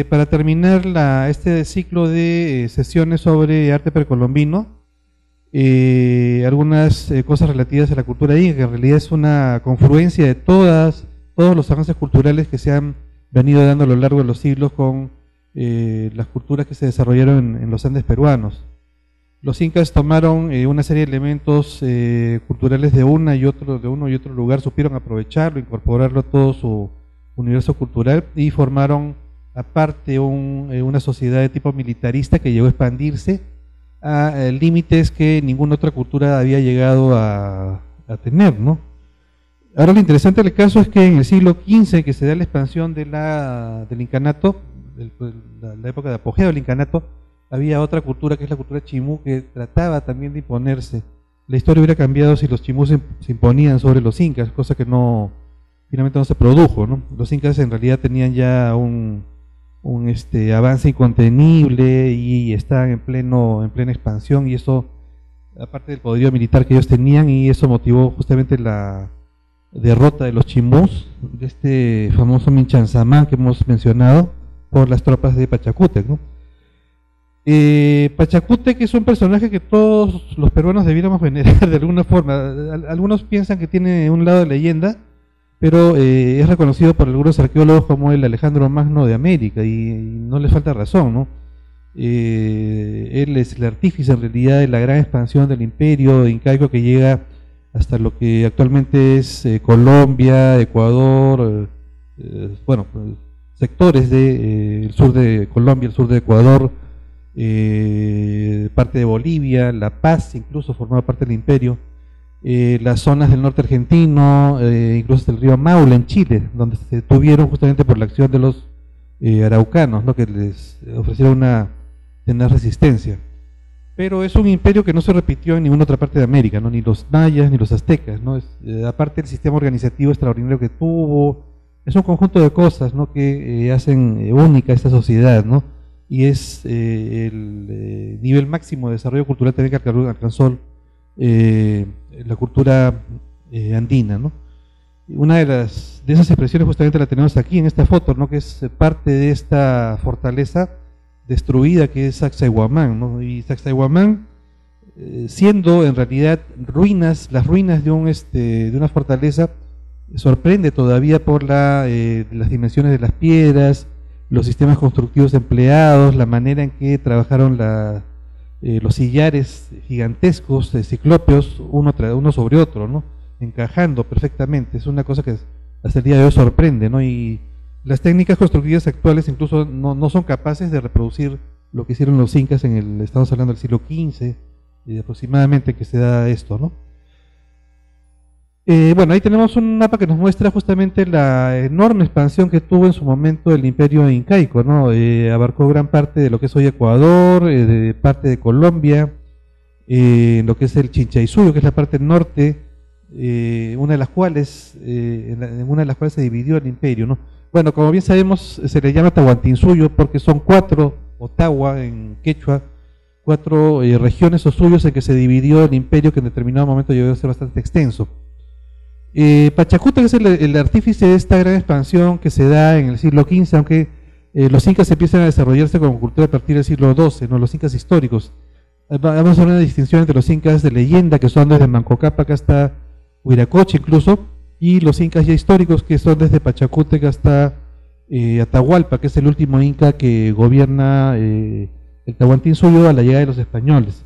Para terminar este ciclo de sesiones sobre arte precolombino, algunas cosas relativas a la cultura inca, que en realidad es una confluencia de todos los avances culturales que se han venido dando a lo largo de los siglos con las culturas que se desarrollaron en los Andes peruanos. Los incas tomaron una serie de elementos culturales de uno y otro lugar, supieron aprovecharlo, incorporarlo a todo su universo cultural y formaron aparte una sociedad de tipo militarista que llegó a expandirse a límites que ninguna otra cultura había llegado a tener, ¿no? Ahora lo interesante del caso es que en el siglo XV, que se da la expansión del incanato, la época de apogeo del incanato, había otra cultura que es la cultura chimú que trataba también de imponerse. La historia hubiera cambiado si los chimús se imponían sobre los incas, cosa que finalmente no se produjo, ¿no? Los incas en realidad tenían ya un avance incontenible y estaban en plena expansión, y eso, aparte del poderío militar que ellos tenían, y eso motivó justamente la derrota de los chimús, de este famoso Minchansamán que hemos mencionado, por las tropas de Pachacútec, ¿no? Pachacútec es un personaje que todos los peruanos debiéramos venerar de alguna forma. Algunos piensan que tiene un lado de leyenda, pero es reconocido por algunos arqueólogos como el Alejandro Magno de América, y no le falta razón, ¿no? Él es el artífice en realidad de la gran expansión del imperio incaico que llega hasta lo que actualmente es Colombia, Ecuador, sectores del sur de Colombia, el sur de Ecuador, parte de Bolivia, La Paz incluso formaba parte del imperio, las zonas del norte argentino, incluso el río Maule en Chile, donde se detuvieron justamente por la acción de los araucanos, ¿no? Que les ofrecieron tener resistencia. Pero es un imperio que no se repitió en ninguna otra parte de América, ¿no? Ni los mayas ni los aztecas, ¿no? Aparte del sistema organizativo extraordinario que tuvo, es un conjunto de cosas, ¿no? Que hacen única esta sociedad, ¿no? Y es el nivel máximo de desarrollo cultural también que alcanzó la cultura andina, ¿no? Una de esas expresiones justamente la tenemos aquí en esta foto, ¿no? Que es parte de esta fortaleza destruida que es Sacsayhuamán, ¿no? Y Sacsayhuamán, siendo en realidad las ruinas de una fortaleza, sorprende todavía por las dimensiones de las piedras, los sistemas constructivos empleados, la manera en que trabajaron los sillares gigantescos, ciclópeos, uno sobre otro, ¿no? Encajando perfectamente. Es una cosa que hasta el día de hoy sorprende, ¿no? Y las técnicas constructivas actuales incluso no son capaces de reproducir lo que hicieron los incas estamos hablando del siglo XV, aproximadamente, que se da esto, ¿no? Bueno, ahí tenemos un mapa que nos muestra justamente la enorme expansión que tuvo en su momento el imperio incaico, ¿no? Abarcó gran parte de lo que es hoy Ecuador, parte de Colombia, lo que es el Chinchaysuyo, que es la parte norte, en una de las cuales se dividió el imperio, ¿no? Bueno, como bien sabemos, se le llama Tahuantinsuyo porque son 4, o Tahua en quechua, 4 regiones o suyos en que se dividió el imperio, que en determinado momento llegó a ser bastante extenso. Pachacútec es el artífice de esta gran expansión que se da en el siglo XV, aunque los incas empiezan a desarrollarse como cultura a partir del siglo XII, ¿no? Los incas históricos. Vamos a hacer una distinción entre los incas de leyenda, que son desde Mancocápac hasta Huiracocha incluso, y los incas ya históricos, que son desde Pachacútec hasta Atahualpa, que es el último inca que gobierna el Tahuantinsuyo a la llegada de los españoles.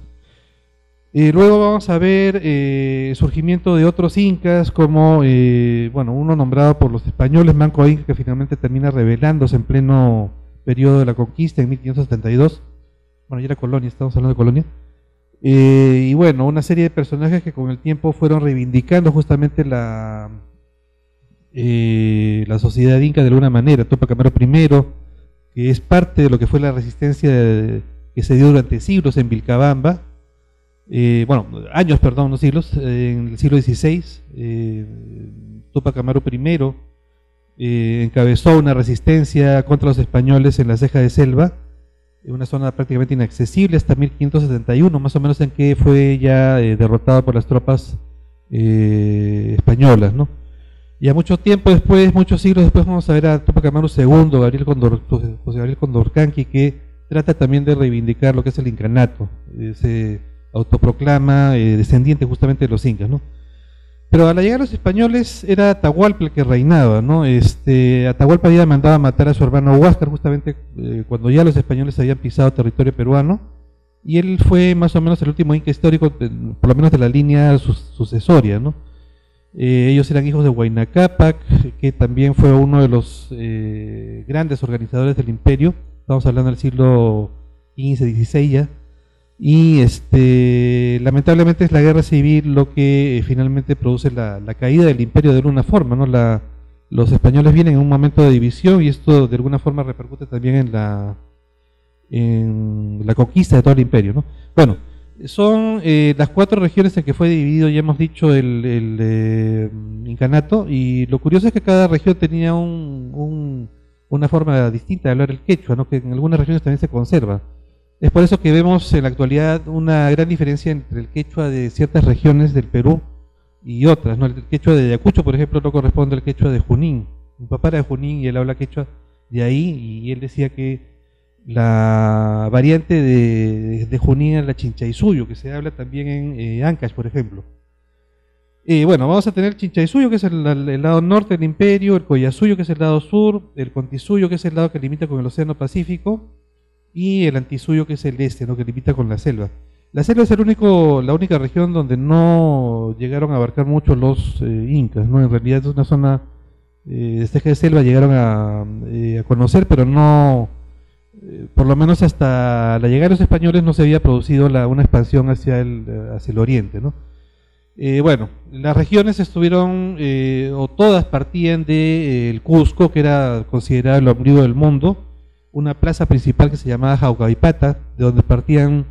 Luego vamos a ver el surgimiento de otros incas, como uno nombrado por los españoles, Manco Inca, que finalmente termina rebelándose en pleno periodo de la conquista en 1572. Bueno, ya era colonia, estamos hablando de colonia. Y bueno, una serie de personajes que con el tiempo fueron reivindicando justamente la sociedad inca de alguna manera. Tupac Amaru I, que es parte de lo que fue la resistencia que se dio durante siglos en Vilcabamba, no siglos, en el siglo XVI. Tupac Amaru I encabezó una resistencia contra los españoles en la Ceja de Selva, una zona prácticamente inaccesible, hasta 1571, más o menos, en que fue ya derrotado por las tropas españolas, ¿no? Y a mucho tiempo después, muchos siglos después, vamos a ver a Tupac Amaru II, José Gabriel Condorcanqui, que trata también de reivindicar lo que es el incanato. Se autoproclama descendiente justamente de los incas, ¿no? Pero a la llegada de los españoles era Atahualpa el que reinaba, ¿no? Atahualpa había mandado a matar a su hermano Huáscar justamente cuando ya los españoles habían pisado territorio peruano, y él fue más o menos el último inca histórico, por lo menos de la línea sucesoria, ¿no? Ellos eran hijos de Huayna Cápac, que también fue uno de los grandes organizadores del imperio. Estamos hablando del siglo XV, XVI ya. Y lamentablemente es la guerra civil lo que finalmente produce la caída del imperio de alguna forma, ¿no? Los españoles vienen en un momento de división, y esto de alguna forma repercute también en la conquista de todo el imperio, ¿no? Bueno, son las 4 regiones en que fue dividido, ya hemos dicho, el incanato, y lo curioso es que cada región tenía una forma distinta de hablar el quechua, ¿no? Que en algunas regiones también se conserva. Es por eso que vemos en la actualidad una gran diferencia entre el quechua de ciertas regiones del Perú y otras, ¿no? El quechua de Ayacucho, por ejemplo, no corresponde al quechua de Junín. Mi papá era de Junín y él habla quechua de ahí, y él decía que la variante de Junín es la Chinchaysuyo, que se habla también en Ancash, por ejemplo. Bueno, vamos a tener el Chinchaysuyo, que es el lado norte del imperio, el Collasuyo, que es el lado sur, el Contisuyo, que es el lado que limita con el Océano Pacífico, y el Antisuyo, que es el este, ¿no? Que limita con la selva. La selva es la única región donde no llegaron a abarcar mucho los incas, ¿no? En realidad es una zona de eje de selva, llegaron a conocer, pero no, por lo menos hasta la llegada de los españoles no se había producido una expansión hacia el oriente, ¿no? Bueno, las regiones estuvieron, o todas partían del Cusco, que era considerado el ombligo del mundo, una plaza principal que se llamaba Jaucaipata, de donde partían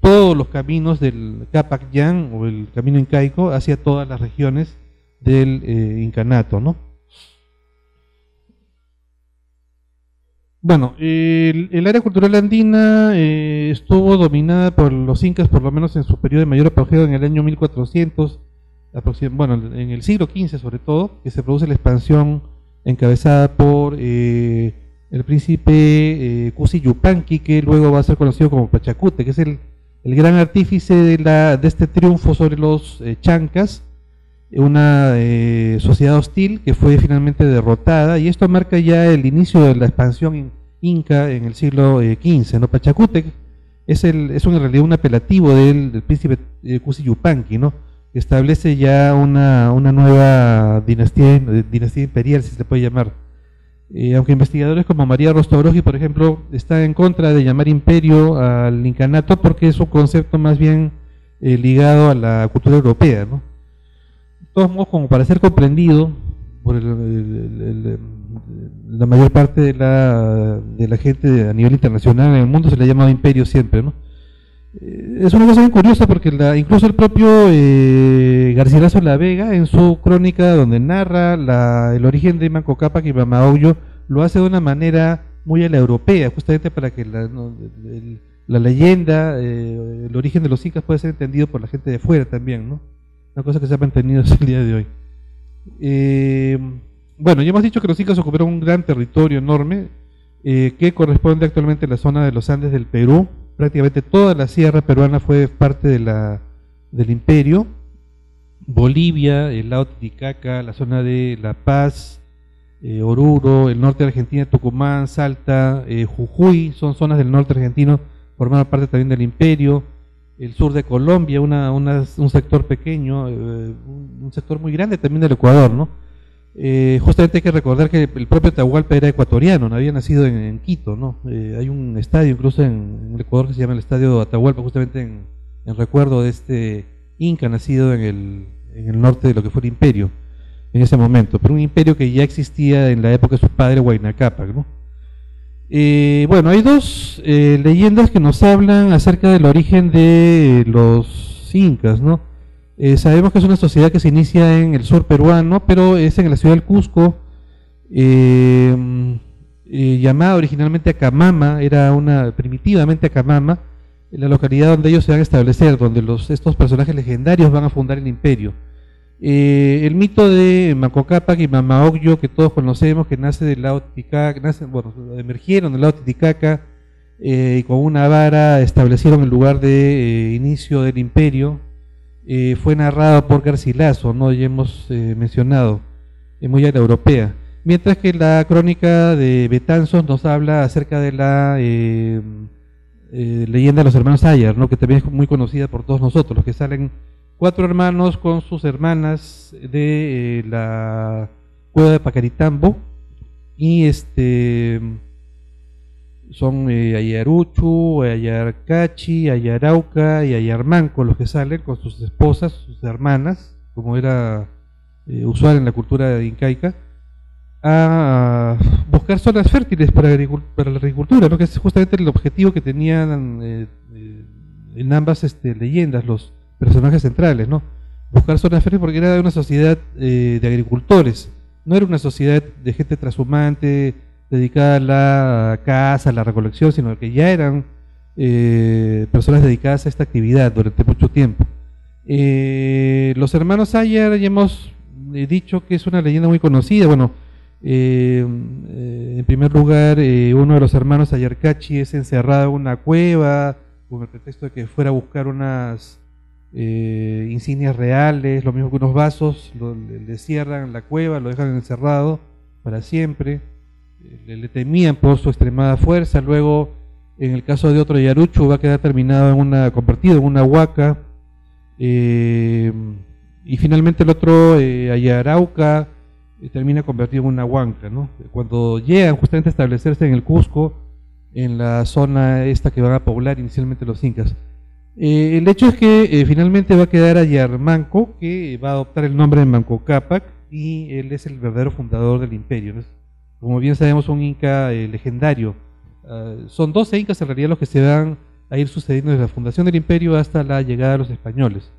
todos los caminos del Capac Yan, o el camino incaico, hacia todas las regiones del incanato, ¿no? Bueno, el área cultural andina estuvo dominada por los incas, por lo menos en su periodo de mayor apogeo en el año 1400, bueno, en el siglo XV sobre todo, que se produce la expansión encabezada por el príncipe Cusi Yupanqui, que luego va a ser conocido como Pachacute, que es el gran artífice de este triunfo sobre los chancas, una sociedad hostil que fue finalmente derrotada, y esto marca ya el inicio de la expansión inca en el siglo XV, ¿no? Pachacútec es en realidad un apelativo del príncipe Cusi Yupanqui, ¿no? Que establece ya una nueva dinastía imperial, si se puede llamar. Aunque investigadores como María Rostoroji, por ejemplo, están en contra de llamar imperio al incanato porque es un concepto más bien ligado a la cultura europea, ¿no? De todos modos, como para ser comprendido por la mayor parte de la gente a nivel internacional en el mundo, se le ha llamado imperio siempre, ¿no? Es una cosa bien curiosa porque incluso el propio Garcilaso La Vega, en su crónica donde narra el origen de Manco Cápac y Mamaollo, lo hace de una manera muy a la europea, justamente para que la leyenda, el origen de los incas pueda ser entendido por la gente de fuera también, ¿no? Una cosa que se ha mantenido hasta el día de hoy. Bueno, ya hemos dicho que los incas ocuparon un gran territorio enorme que corresponde actualmente a la zona de los Andes del Perú. Prácticamente toda la sierra peruana fue parte del imperio. Bolivia, el lado Titicaca, la zona de La Paz, Oruro, el norte de Argentina, Tucumán, Salta, Jujuy, son zonas del norte argentino, formaban parte también del imperio. El sur de Colombia, un sector pequeño, un sector muy grande también del Ecuador, ¿no? Justamente hay que recordar que el propio Atahualpa era ecuatoriano, no había nacido en Quito, ¿no? Hay un estadio incluso en el Ecuador que se llama el Estadio Atahualpa, justamente en recuerdo de este inca nacido en el norte de lo que fue el imperio en ese momento, pero un imperio que ya existía en la época de su padre Huayna Cápac, ¿no? Bueno, hay dos leyendas que nos hablan acerca del origen de los incas, ¿no? Sabemos que es una sociedad que se inicia en el sur peruano, pero es en la ciudad del Cusco, llamada originalmente Acamama, primitivamente Acamama, la localidad donde ellos se van a establecer, donde estos personajes legendarios van a fundar el imperio. El mito de Manco Cápac y Mama Ocllo, que todos conocemos, que nace del lago Titicaca, emergieron del lago Titicaca y con una vara establecieron el lugar de inicio del imperio, fue narrado por Garcilaso, ¿no? Ya hemos mencionado, muy a la europea. Mientras que la crónica de Betanzos nos habla acerca de la leyenda de los hermanos Ayar, ¿no? Que también es muy conocida por todos nosotros, los que salen 4 hermanos con sus hermanas de la cueva de Pacaritambo, y son Ayaruchu, Ayarcachi, Ayarauca y Ayarmanco los que salen con sus esposas, sus hermanas, como era usual en la cultura incaica, a buscar zonas fértiles para la agricultura, ¿no? Que es justamente el objetivo que tenían en ambas leyendas los personajes centrales, ¿no? Buscar zonas fértiles porque era una sociedad de agricultores, no era una sociedad de gente transhumante dedicada a la caza, a la recolección, sino que ya eran personas dedicadas a esta actividad durante mucho tiempo. Los hermanos Ayar, ya hemos dicho que es una leyenda muy conocida. Bueno, en primer lugar, uno de los hermanos Ayarcachi es encerrado en una cueva con el pretexto de que fuera a buscar unas insignias reales, lo mismo que unos vasos, le cierran la cueva, lo dejan encerrado para siempre. Le temían por su extremada fuerza. Luego, en el caso de otro Ayaruchu, va a quedar convertido en una huaca, y finalmente el otro Ayarauca termina convertido en una huanca, ¿no? Cuando llegan justamente a establecerse en el Cusco, en la zona esta que van a poblar inicialmente los incas. El hecho es que finalmente va a quedar Ayarmanco, que va a adoptar el nombre de Manco Cápac, y él es el verdadero fundador del imperio, ¿no? Como bien sabemos, un inca legendario. Son 12 incas en realidad los que se van a ir sucediendo desde la fundación del imperio hasta la llegada de los españoles.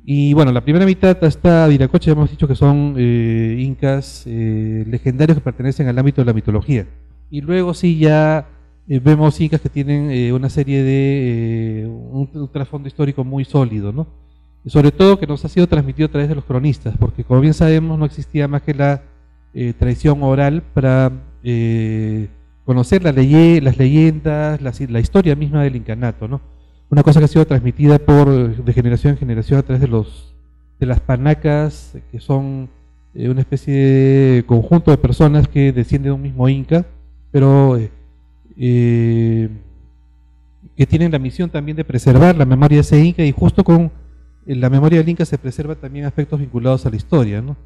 Y bueno, la primera mitad hasta Viracocha ya hemos dicho que son incas legendarios que pertenecen al ámbito de la mitología. Y luego sí ya vemos incas que tienen una serie de un trasfondo histórico muy sólido, ¿no? Y sobre todo que nos ha sido transmitido a través de los cronistas, porque como bien sabemos no existía más que la tradición oral para conocer las leyendas, la historia misma del incanato, ¿no? Una cosa que ha sido transmitida de generación en generación a través de las panacas, que son una especie de conjunto de personas que descienden de un mismo inca, pero que tienen la misión también de preservar la memoria de ese inca, y justo con la memoria del inca se preservan también aspectos vinculados a la historia, ¿no?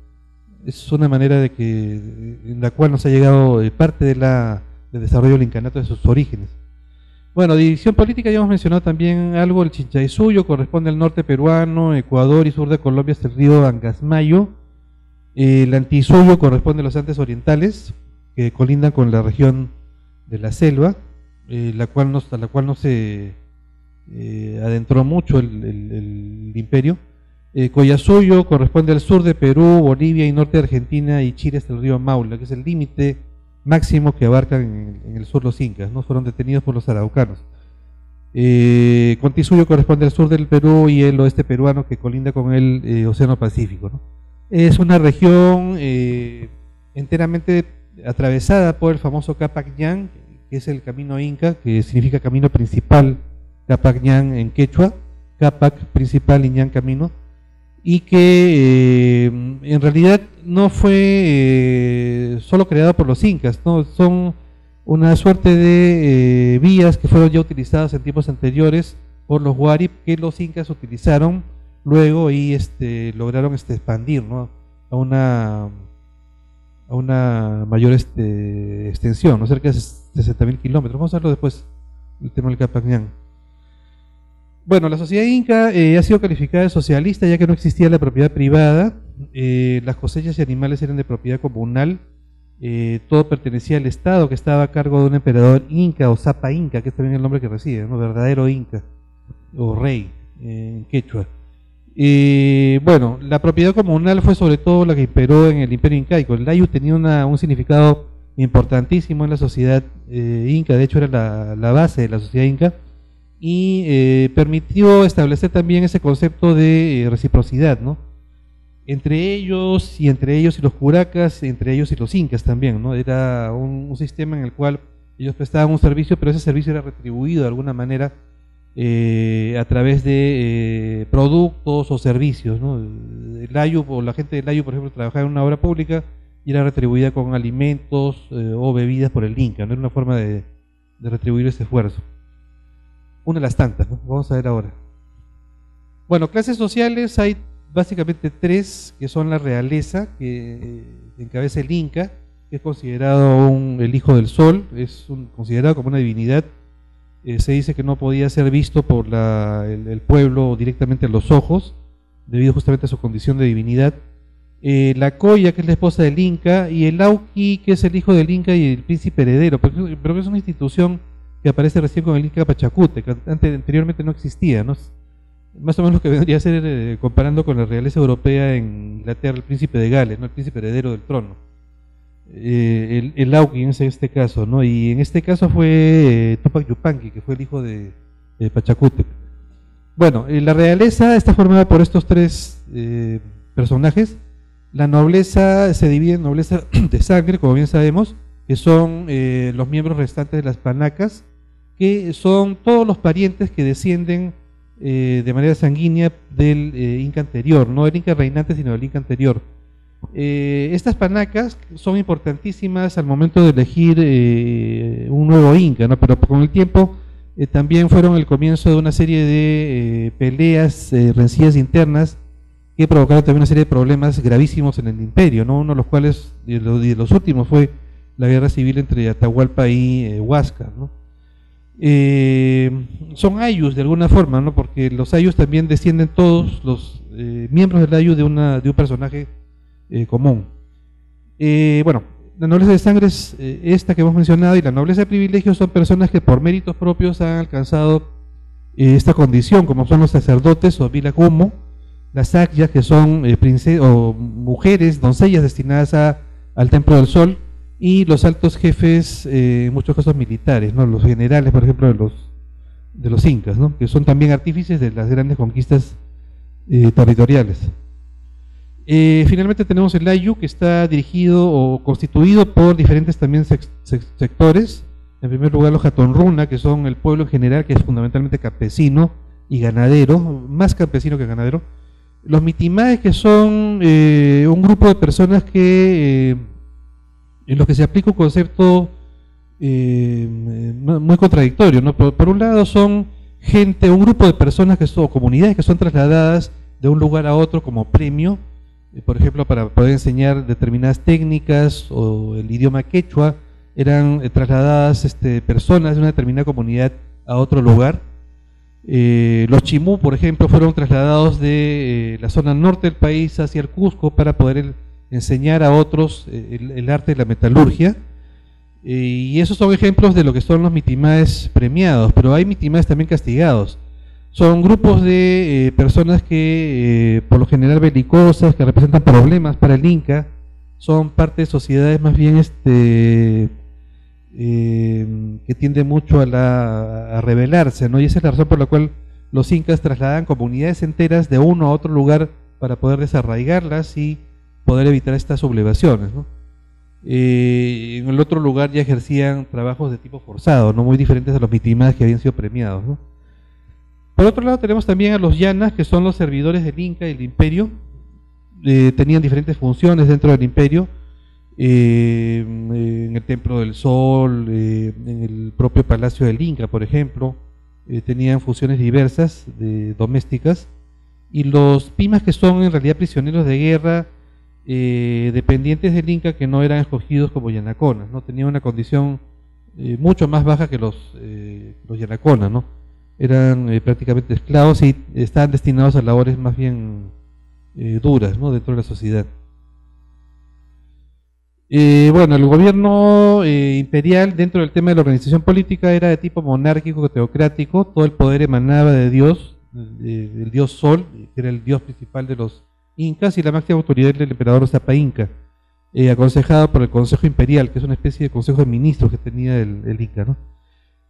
Es una manera en la cual nos ha llegado parte del desarrollo del incanato de sus orígenes. Bueno, división política, ya hemos mencionado también algo. El Chinchaysuyo corresponde al norte peruano, Ecuador y sur de Colombia hasta el río Angasmayo. El Antisuyo corresponde a los Andes orientales, que colindan con la región de la selva, a la cual no se adentró mucho el imperio. Collasuyo corresponde al sur de Perú, Bolivia y norte de Argentina y Chile hasta el río Maula, que es el límite máximo que abarcan en el sur los incas, ¿no? Fueron detenidos por los araucanos. Contisuyo corresponde al sur del Perú y el oeste peruano, que colinda con el Océano Pacífico, ¿no? Es una región enteramente atravesada por el famoso Capac Ñan, que es el camino inca, que significa camino principal, Capac Ñan en quechua, Capac principal y Ñan camino, y que en realidad no fue solo creado por los incas, ¿no? Son una suerte de vías que fueron ya utilizadas en tiempos anteriores por los Huarip, que los incas utilizaron luego y lograron expandir, ¿no? a una mayor extensión, ¿no? Cerca de 60.000 kilómetros. Vamos a verlo después, el tema del Capac Ñan. Bueno, la sociedad inca ha sido calificada de socialista, ya que no existía la propiedad privada, las cosechas y animales eran de propiedad comunal, todo pertenecía al Estado, que estaba a cargo de un emperador inca o zapa inca, que es también el nombre que recibe, ¿no? Verdadero inca o rey en quechua. Bueno, la propiedad comunal fue sobre todo la que imperó en el imperio incaico. El layu tenía un significado importantísimo en la sociedad inca, de hecho era la base de la sociedad inca, y permitió establecer también ese concepto de reciprocidad, ¿no? entre ellos y los curacas, entre ellos y los incas también, ¿no? Era un sistema en el cual ellos prestaban un servicio, pero ese servicio era retribuido de alguna manera a través de productos o servicios, ¿no? El Ayu, o la gente del Ayu, por ejemplo, trabajaba en una obra pública y era retribuida con alimentos o bebidas por el Inca, ¿no? Era una forma de retribuir ese esfuerzo. Una de las tantas, ¿no? Vamos a ver ahora. Bueno, clases sociales hay básicamente tres, que son la realeza, que encabeza el Inca, que es considerado el hijo del sol, considerado como una divinidad. Se dice que no podía ser visto por el pueblo directamente a los ojos, debido justamente a su condición de divinidad. La Coya, que es la esposa del Inca, y el Auqui, que es el hijo del Inca y el príncipe heredero, pero que es una institución que aparece recién con el Inca Pachacute, que anteriormente no existía, ¿no? Más o menos lo que vendría a ser, comparando con la realeza europea en Inglaterra, el príncipe de Gales, ¿no? El príncipe heredero del trono. El Auqui en este caso, ¿no? Y en este caso fue Tupac Yupanqui, que fue el hijo de Pachacútec. Bueno, la realeza está formada por estos tres personajes. La nobleza se divide en nobleza de sangre, como bien sabemos, que son los miembros restantes de las panacas, que son todos los parientes que descienden de manera sanguínea del Inca anterior, no del Inca reinante, sino del Inca anterior. Estas panacas son importantísimas al momento de elegir un nuevo Inca, ¿no? Pero con el tiempo también fueron el comienzo de una serie de peleas, rencillas internas, que provocaron también una serie de problemas gravísimos en el imperio, ¿no? Uno de los cuales, de los últimos, fue la guerra civil entre Atahualpa y Huáscar, ¿no? Son ayus de alguna forma, ¿no? Porque los ayus también descienden todos los miembros del ayu de un personaje común. Bueno, la nobleza de sangre es esta que hemos mencionado, y la nobleza de privilegios son personas que por méritos propios han alcanzado esta condición, como son los sacerdotes o vilacumo, las akyas, que son o mujeres, doncellas destinadas al templo del sol, y los altos jefes, en muchos casos militares, ¿no? Los generales, por ejemplo, de los incas, ¿no? Que son también artífices de las grandes conquistas territoriales. Finalmente tenemos el Ayu, que está dirigido o constituido por diferentes también sectores. En primer lugar, los Hatonruna, que son el pueblo en general, que es fundamentalmente campesino y ganadero, más campesino que ganadero. Los Mitimaes, que son un grupo de personas que en los que se aplica un concepto muy contradictorio, ¿no? Por un lado son un grupo de personas o comunidades que son trasladadas de un lugar a otro como premio, por ejemplo, para poder enseñar determinadas técnicas o el idioma quechua. Eran trasladadas personas de una determinada comunidad a otro lugar. Los Chimú, por ejemplo, fueron trasladados de la zona norte del país hacia el Cusco para poder enseñar a otros el arte de la metalurgia. Y esos son ejemplos de lo que son los mitimaes premiados, pero hay mitimaes también castigados. Son grupos de personas que por lo general belicosas, que representan problemas para el Inca, son parte de sociedades más bien que tienden mucho a rebelarse, ¿no? Y esa es la razón por la cual los incas trasladan comunidades enteras de uno a otro lugar para poder desarraigarlas y poder evitar estas sublevaciones, ¿no? En el otro lugar ya ejercían trabajos de tipo forzado, no muy diferentes a los mitimaes que habían sido premiados, ¿no? Por otro lado tenemos también a los llanas, que son los servidores del Inca y del imperio. Tenían diferentes funciones dentro del imperio, en el Templo del Sol, en el propio Palacio del Inca, por ejemplo. Tenían funciones diversas, domésticas. Y los pimas, que son en realidad prisioneros de guerra, dependientes del Inca, que no eran escogidos como yanaconas, ¿no? Tenían una condición mucho más baja que los yanaconas, ¿no? Eran prácticamente esclavos y estaban destinados a labores más bien duras, ¿no? Dentro de la sociedad. Bueno, el gobierno imperial dentro del tema de la organización política era de tipo monárquico, teocrático. Todo el poder emanaba de Dios, del dios Sol, que era el dios principal de los incas, y la máxima autoridad del emperador Zapa Inca, aconsejado por el Consejo Imperial, que es una especie de consejo de ministros que tenía el Inca, ¿no?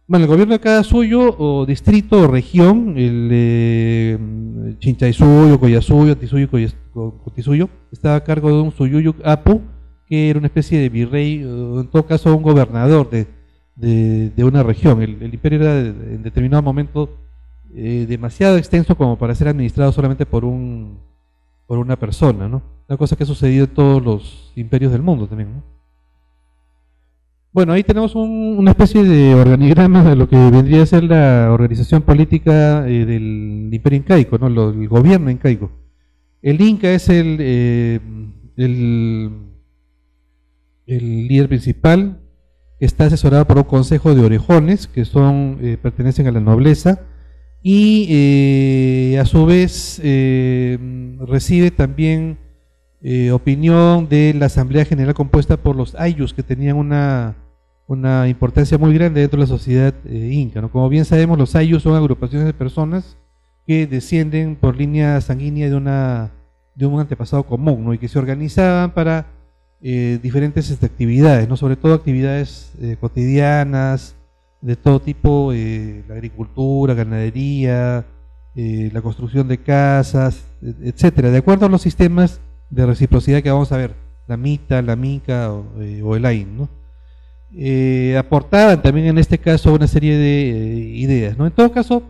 Bueno, el gobierno de cada suyo, o distrito, o región, el Chinchay Suyo, Collasuyo, Antisuyo y Cutisuyo, estaba a cargo de un Suyuyuc Apu, que era una especie de virrey, en todo caso un gobernador de una región. El imperio era en determinado momento demasiado extenso como para ser administrado solamente por una persona, ¿no? Una cosa que ha sucedido en todos los imperios del mundo también, ¿no? Bueno, ahí tenemos una especie de organigrama de lo que vendría a ser la organización política del imperio incaico, ¿no? El gobierno incaico. El Inca es el líder principal, que está asesorado por un consejo de orejones, que pertenecen a la nobleza, y a su vez recibe también opinión de la Asamblea General compuesta por los ayllus, que tenían una importancia muy grande dentro de la sociedad inca, ¿no? Como bien sabemos, los ayllus son agrupaciones de personas que descienden por línea sanguínea de un antepasado común, ¿no? Y que se organizaban para diferentes actividades, ¿no? Sobre todo actividades cotidianas de todo tipo, la agricultura, ganadería, la construcción de casas, etcétera, de acuerdo a los sistemas de reciprocidad que vamos a ver, la mita, la mica o el ain, ¿no? Aportaban también en este caso una serie de ideas, ¿no? En todo caso,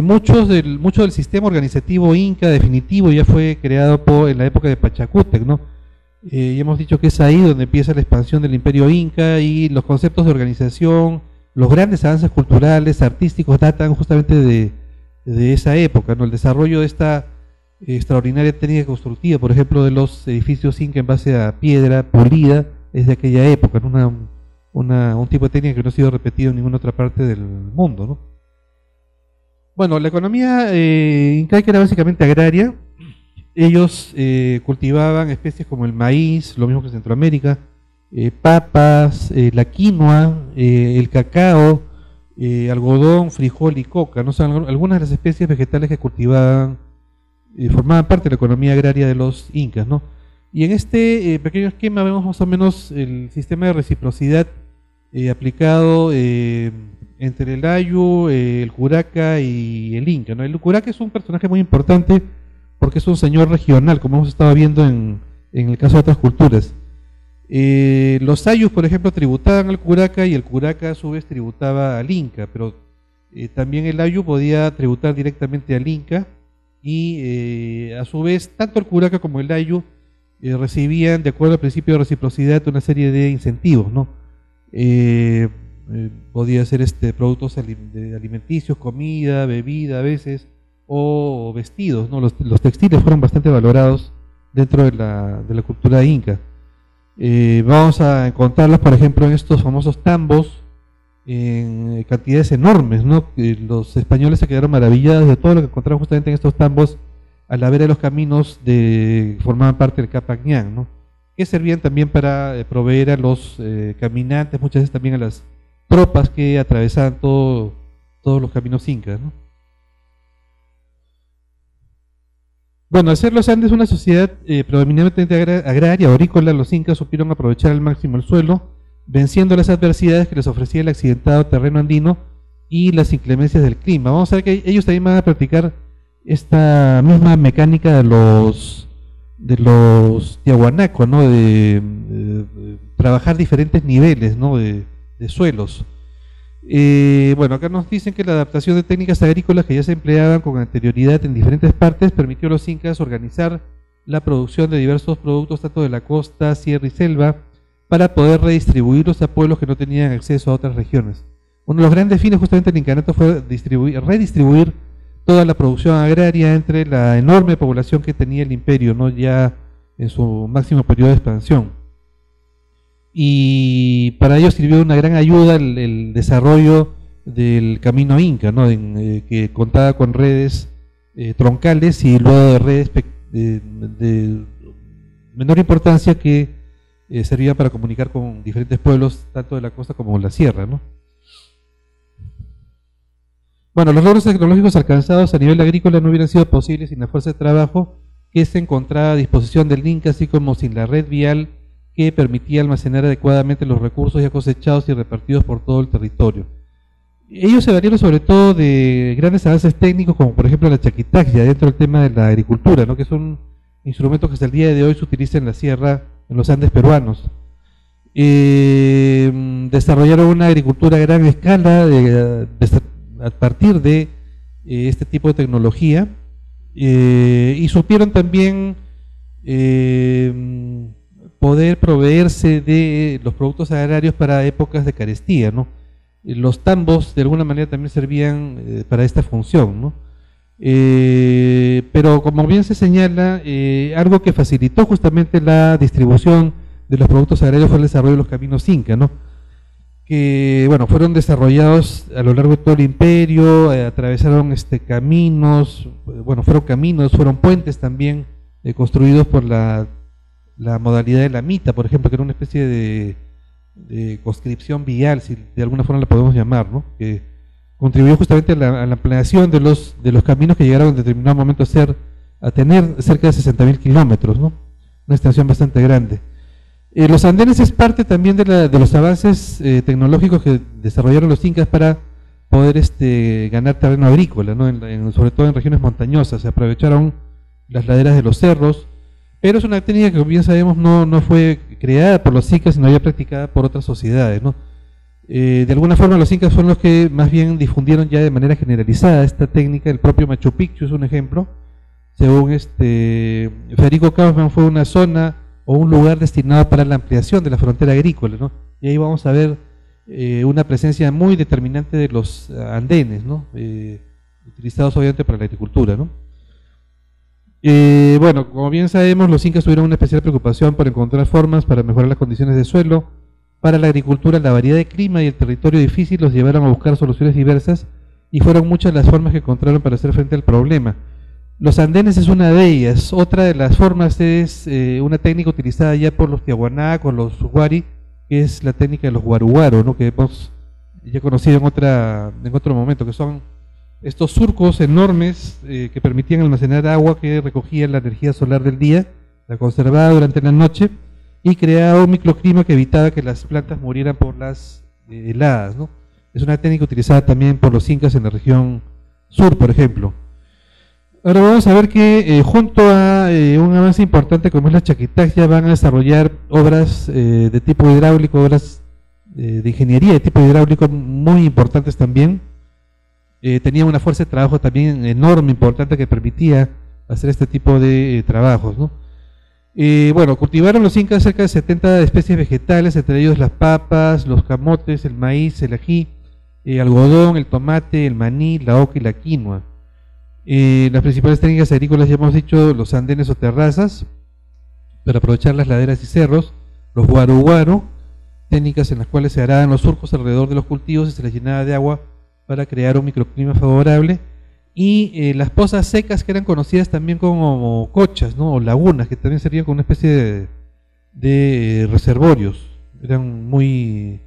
mucho del sistema organizativo inca definitivo ya fue creado en la época de Pachacútec, ¿no? Ya hemos dicho que es ahí donde empieza la expansión del imperio inca, y los conceptos de organización, los grandes avances culturales, artísticos, datan justamente de esa época, ¿no? El desarrollo de esta extraordinaria técnica constructiva, por ejemplo, de los edificios inca en base a piedra pulida, es de aquella época, ¿no? Un tipo de técnica que no ha sido repetido en ninguna otra parte del mundo, ¿no? Bueno, la economía incaica era básicamente agraria. Ellos cultivaban especies como el maíz, lo mismo que Centroamérica, papas, la quinoa, el cacao, algodón, frijol y coca, ¿no? Son algunas de las especies vegetales que cultivaban, formaban parte de la economía agraria de los incas, ¿no? Y en este pequeño esquema vemos más o menos el sistema de reciprocidad aplicado entre el ayu, el curaca y el inca, ¿no? El curaca es un personaje muy importante porque es un señor regional, como hemos estado viendo en el caso de otras culturas. Los ayus, por ejemplo, tributaban al curaca, y el curaca a su vez tributaba al inca, pero también el ayu podía tributar directamente al inca, y a su vez tanto el curaca como el ayu recibían, de acuerdo al principio de reciprocidad, una serie de incentivos, ¿no? Podía ser productos alimenticios, comida, bebida a veces, o vestidos, ¿no? Los textiles fueron bastante valorados dentro de la cultura inca. Vamos a encontrarlos, por ejemplo, en estos famosos tambos, en cantidades enormes, ¿no? Los españoles se quedaron maravillados de todo lo que encontraron justamente en estos tambos a la vera de los caminos que formaban parte del Capañán, ¿no? Que servían también para proveer a los caminantes, muchas veces también a las tropas que atravesaban todos los caminos incas, ¿no? Bueno, al ser los Andes una sociedad predominantemente agraria, agrícola, los incas supieron aprovechar al máximo el suelo, venciendo las adversidades que les ofrecía el accidentado terreno andino y las inclemencias del clima. Vamos a ver que ellos también van a practicar esta misma mecánica de los tiahuanacos, ¿no? De trabajar diferentes niveles, ¿no? de suelos. Bueno, acá nos dicen que la adaptación de técnicas agrícolas que ya se empleaban con anterioridad en diferentes partes permitió a los incas organizar la producción de diversos productos tanto de la costa, sierra y selva, para poder redistribuirlos a pueblos que no tenían acceso a otras regiones. Uno de los grandes fines justamente del incanato fue redistribuir toda la producción agraria entre la enorme población que tenía el imperio, ¿no? Ya en su máximo periodo de expansión. Y para ello sirvió una gran ayuda el desarrollo del camino inca, ¿no? Que contaba con redes troncales y luego de redes de menor importancia que servían para comunicar con diferentes pueblos, tanto de la costa como de la sierra, ¿no? Bueno, los logros tecnológicos alcanzados a nivel agrícola no hubieran sido posibles sin la fuerza de trabajo que se encontraba a disposición del Inca, así como sin la red vial que permitía almacenar adecuadamente los recursos ya cosechados y repartidos por todo el territorio. Ellos se valieron sobre todo de grandes avances técnicos, como por ejemplo la chaquitaxia, dentro del tema de la agricultura, ¿no? Que es un instrumento que hasta el día de hoy se utiliza en la sierra, en los Andes peruanos. Desarrollaron una agricultura a gran escala a partir de este tipo de tecnología, y supieron también poder proveerse de los productos agrarios para épocas de carestía, ¿no? Los tambos de alguna manera también servían para esta función, ¿no? Pero como bien se señala, algo que facilitó justamente la distribución de los productos agrarios fue el desarrollo de los caminos Inca, ¿no? Que bueno, fueron desarrollados a lo largo de todo el imperio, atravesaron caminos, bueno, fueron puentes también construidos por la modalidad de la mita, por ejemplo, que era una especie de conscripción vial, si de alguna forma la podemos llamar, ¿no? Que contribuyó justamente a la ampliación de los caminos que llegaron en determinado momento a tener cerca de 60.000 kilómetros, ¿no? Una extensión bastante grande. Los andenes es parte también de los avances tecnológicos que desarrollaron los incas para poder ganar terreno agrícola, ¿no? Sobre todo en regiones montañosas. Se aprovecharon las laderas de los cerros, pero es una técnica que, como bien sabemos, no fue creada por los incas, sino ya practicada por otras sociedades, ¿no? De alguna forma los incas fueron los que más bien difundieron ya de manera generalizada esta técnica. El propio Machu Picchu es un ejemplo. Según Federico Kaufmann, fue una zona o un lugar destinado para la ampliación de la frontera agrícola, ¿no? Y ahí vamos a ver una presencia muy determinante de los andenes, ¿no? Utilizados obviamente para la agricultura, ¿no? Bueno, como bien sabemos, los incas tuvieron una especial preocupación por encontrar formas para mejorar las condiciones de suelo. Para la agricultura, la variedad de clima y el territorio difícil los llevaron a buscar soluciones diversas, y fueron muchas las formas que encontraron para hacer frente al problema. Los andenes es una de ellas. Otra de las formas es una técnica utilizada ya por los tiahuanac o los huari, que es la técnica de los guaruguaro, ¿no? Que hemos ya conocido en otro momento, que son estos surcos enormes que permitían almacenar agua que recogía la energía solar del día, la conservaba durante la noche y creaba un microclima que evitaba que las plantas murieran por las heladas, ¿no? Es una técnica utilizada también por los incas en la región sur, por ejemplo. Ahora vamos a ver que junto a un avance importante como es la chaquetaxia, van a desarrollar obras de tipo hidráulico, obras de ingeniería de tipo hidráulico muy importantes también. Tenía una fuerza de trabajo también enorme, importante, que permitía hacer este tipo de trabajos, ¿no? Bueno, cultivaron los incas cerca de 70 especies vegetales, entre ellos las papas, los camotes, el maíz, el ají, algodón, el tomate, el maní, la oca y la quinoa. Las principales técnicas agrícolas, ya hemos dicho, los andenes o terrazas, para aprovechar las laderas y cerros, los guaru-guaro, técnicas en las cuales se araban los surcos alrededor de los cultivos y se les llenaba de agua para crear un microclima favorable, y las pozas secas, que eran conocidas también como cochas, ¿no? O lagunas, que también servían como una especie de reservorios. Eran muy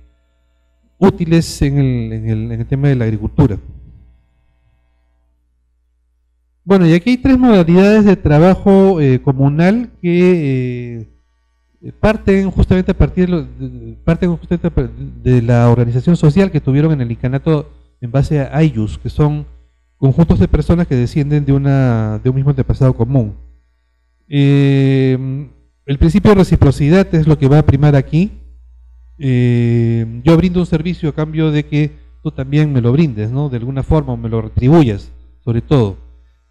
útiles en el tema de la agricultura. Bueno, y aquí hay tres modalidades de trabajo comunal que parten justamente de la organización social que tuvieron en el incanato en base a ayllus, que son conjuntos de personas que descienden de un mismo antepasado común. El principio de reciprocidad es lo que va a primar aquí. Yo brindo un servicio a cambio de que tú también me lo brindes, ¿no? De alguna forma, o me lo retribuyas, sobre todo.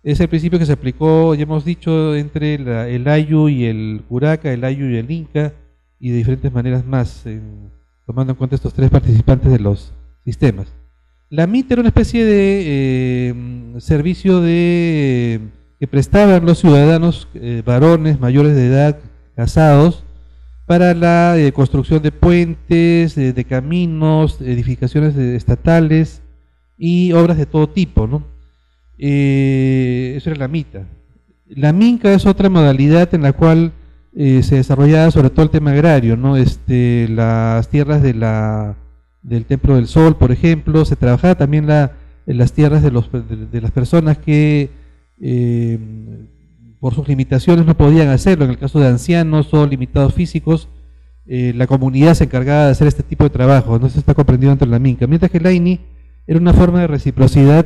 Es el principio que se aplicó, ya hemos dicho, entre el ayu y el curaca, el ayu y el inca, y de diferentes maneras más, tomando en cuenta estos tres participantes de los sistemas. La mita era una especie de servicio que prestaban los ciudadanos varones mayores de edad, casados, para la construcción de puentes, de caminos, edificaciones estatales y obras de todo tipo, ¿no? Eso era la mita. La minca es otra modalidad en la cual se desarrollaba sobre todo el tema agrario, ¿no? Las tierras del Templo del Sol, por ejemplo, se trabajaba también en las tierras de las personas que por sus limitaciones no podían hacerlo. En el caso de ancianos o limitados físicos, la comunidad se encargaba de hacer este tipo de trabajo, no se está comprendido dentro de la minca. Mientras que el aini era una forma de reciprocidad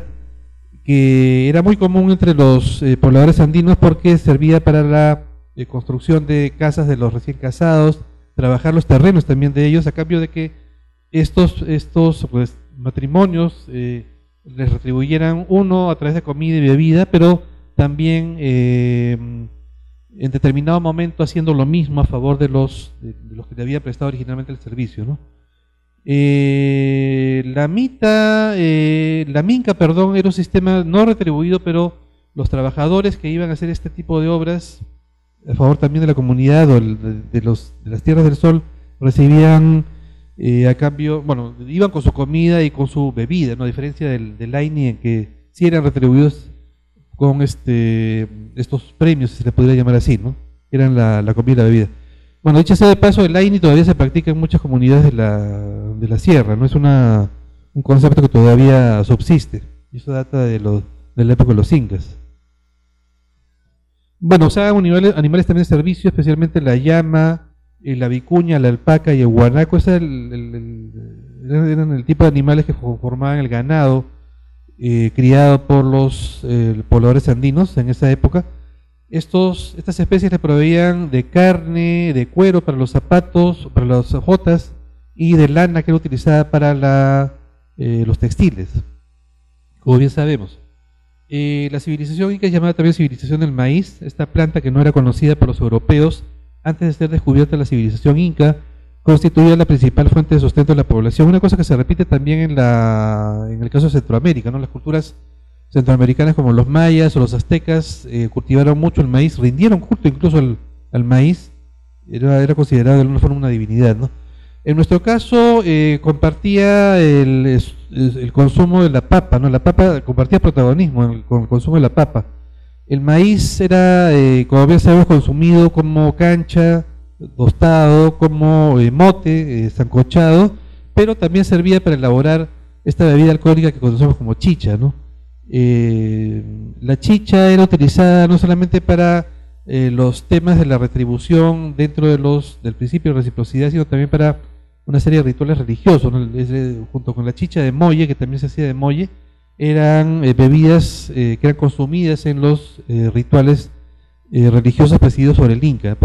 que era muy común entre los pobladores andinos, porque servía para la construcción de casas de los recién casados, trabajar los terrenos también de ellos, a cambio de que estos pues, matrimonios les retribuyeran uno a través de comida y bebida, pero también en determinado momento haciendo lo mismo a favor de los que le había prestado originalmente el servicio, ¿no? La minca, perdón, era un sistema no retribuido, pero los trabajadores que iban a hacer este tipo de obras a favor también de la comunidad o de las tierras del sol recibían a cambio, bueno, iban con su comida y con su bebida, ¿no? A diferencia del AINI, en que sí eran retribuidos con estos premios, si se les podría llamar así, ¿no? Eran la comida y la bebida. Bueno, dicho sea de paso, el AINI todavía se practica en muchas comunidades de la sierra, ¿no? Es un concepto que todavía subsiste, y eso data de la época de los incas. Bueno, usaban animales también de servicio, especialmente la llama, la vicuña, la alpaca y el guanaco. Eran el tipo de animales que conformaban el ganado criado por los pobladores andinos en esa época. Estas especies le proveían de carne, de cuero para los zapatos, para las jotas, y de lana que era utilizada para los textiles, como bien sabemos. La civilización inca es llamada también civilización del maíz, esta planta que no era conocida por los europeos antes de ser descubierta la civilización inca, constituía la principal fuente de sustento de la población, una cosa que se repite también en el caso de Centroamérica, ¿no? Las culturas centroamericanas como los mayas o los aztecas cultivaron mucho el maíz, rindieron culto incluso al maíz, era considerado de alguna forma una divinidad, ¿no? En nuestro caso compartía el consumo de la papa, ¿no? La papa compartía protagonismo con el consumo de la papa. El maíz era, como bien sabemos, consumido como cancha, tostado, como mote, sancochado, pero también servía para elaborar esta bebida alcohólica que conocemos como chicha, ¿no? La chicha era utilizada no solamente para los temas de la retribución dentro del principio de reciprocidad, sino también para una serie de rituales religiosos, ¿no? Junto con la chicha de molle, que también se hacía de molle, eran bebidas que eran consumidas en los rituales religiosos presididos por el Inca.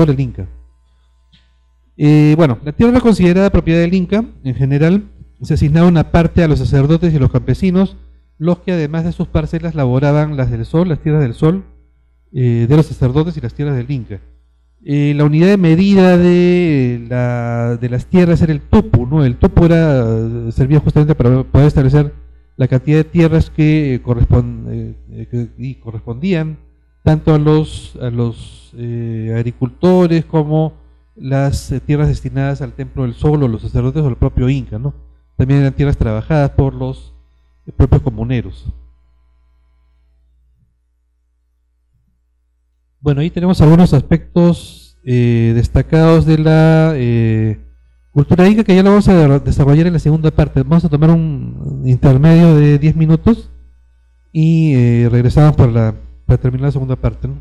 Bueno, la tierra era considerada propiedad del Inca. En general se asignaba una parte a los sacerdotes y los campesinos, los que además de sus parcelas laboraban las del sol, las tierras del sol, de los sacerdotes y las tierras del Inca. La unidad de medida de las tierras era el tupu, ¿no? El tupu servía justamente para poder establecer la cantidad de tierras que correspondían tanto a los agricultores como las tierras destinadas al templo del sol o los sacerdotes o el propio Inca, ¿no? También eran tierras trabajadas por los propios comuneros. Bueno, ahí tenemos algunos aspectos destacados de la cultura inca, que ya lo vamos a desarrollar en la segunda parte. Vamos a tomar un intermedio de 10 minutos y regresamos para terminar la segunda parte, ¿no?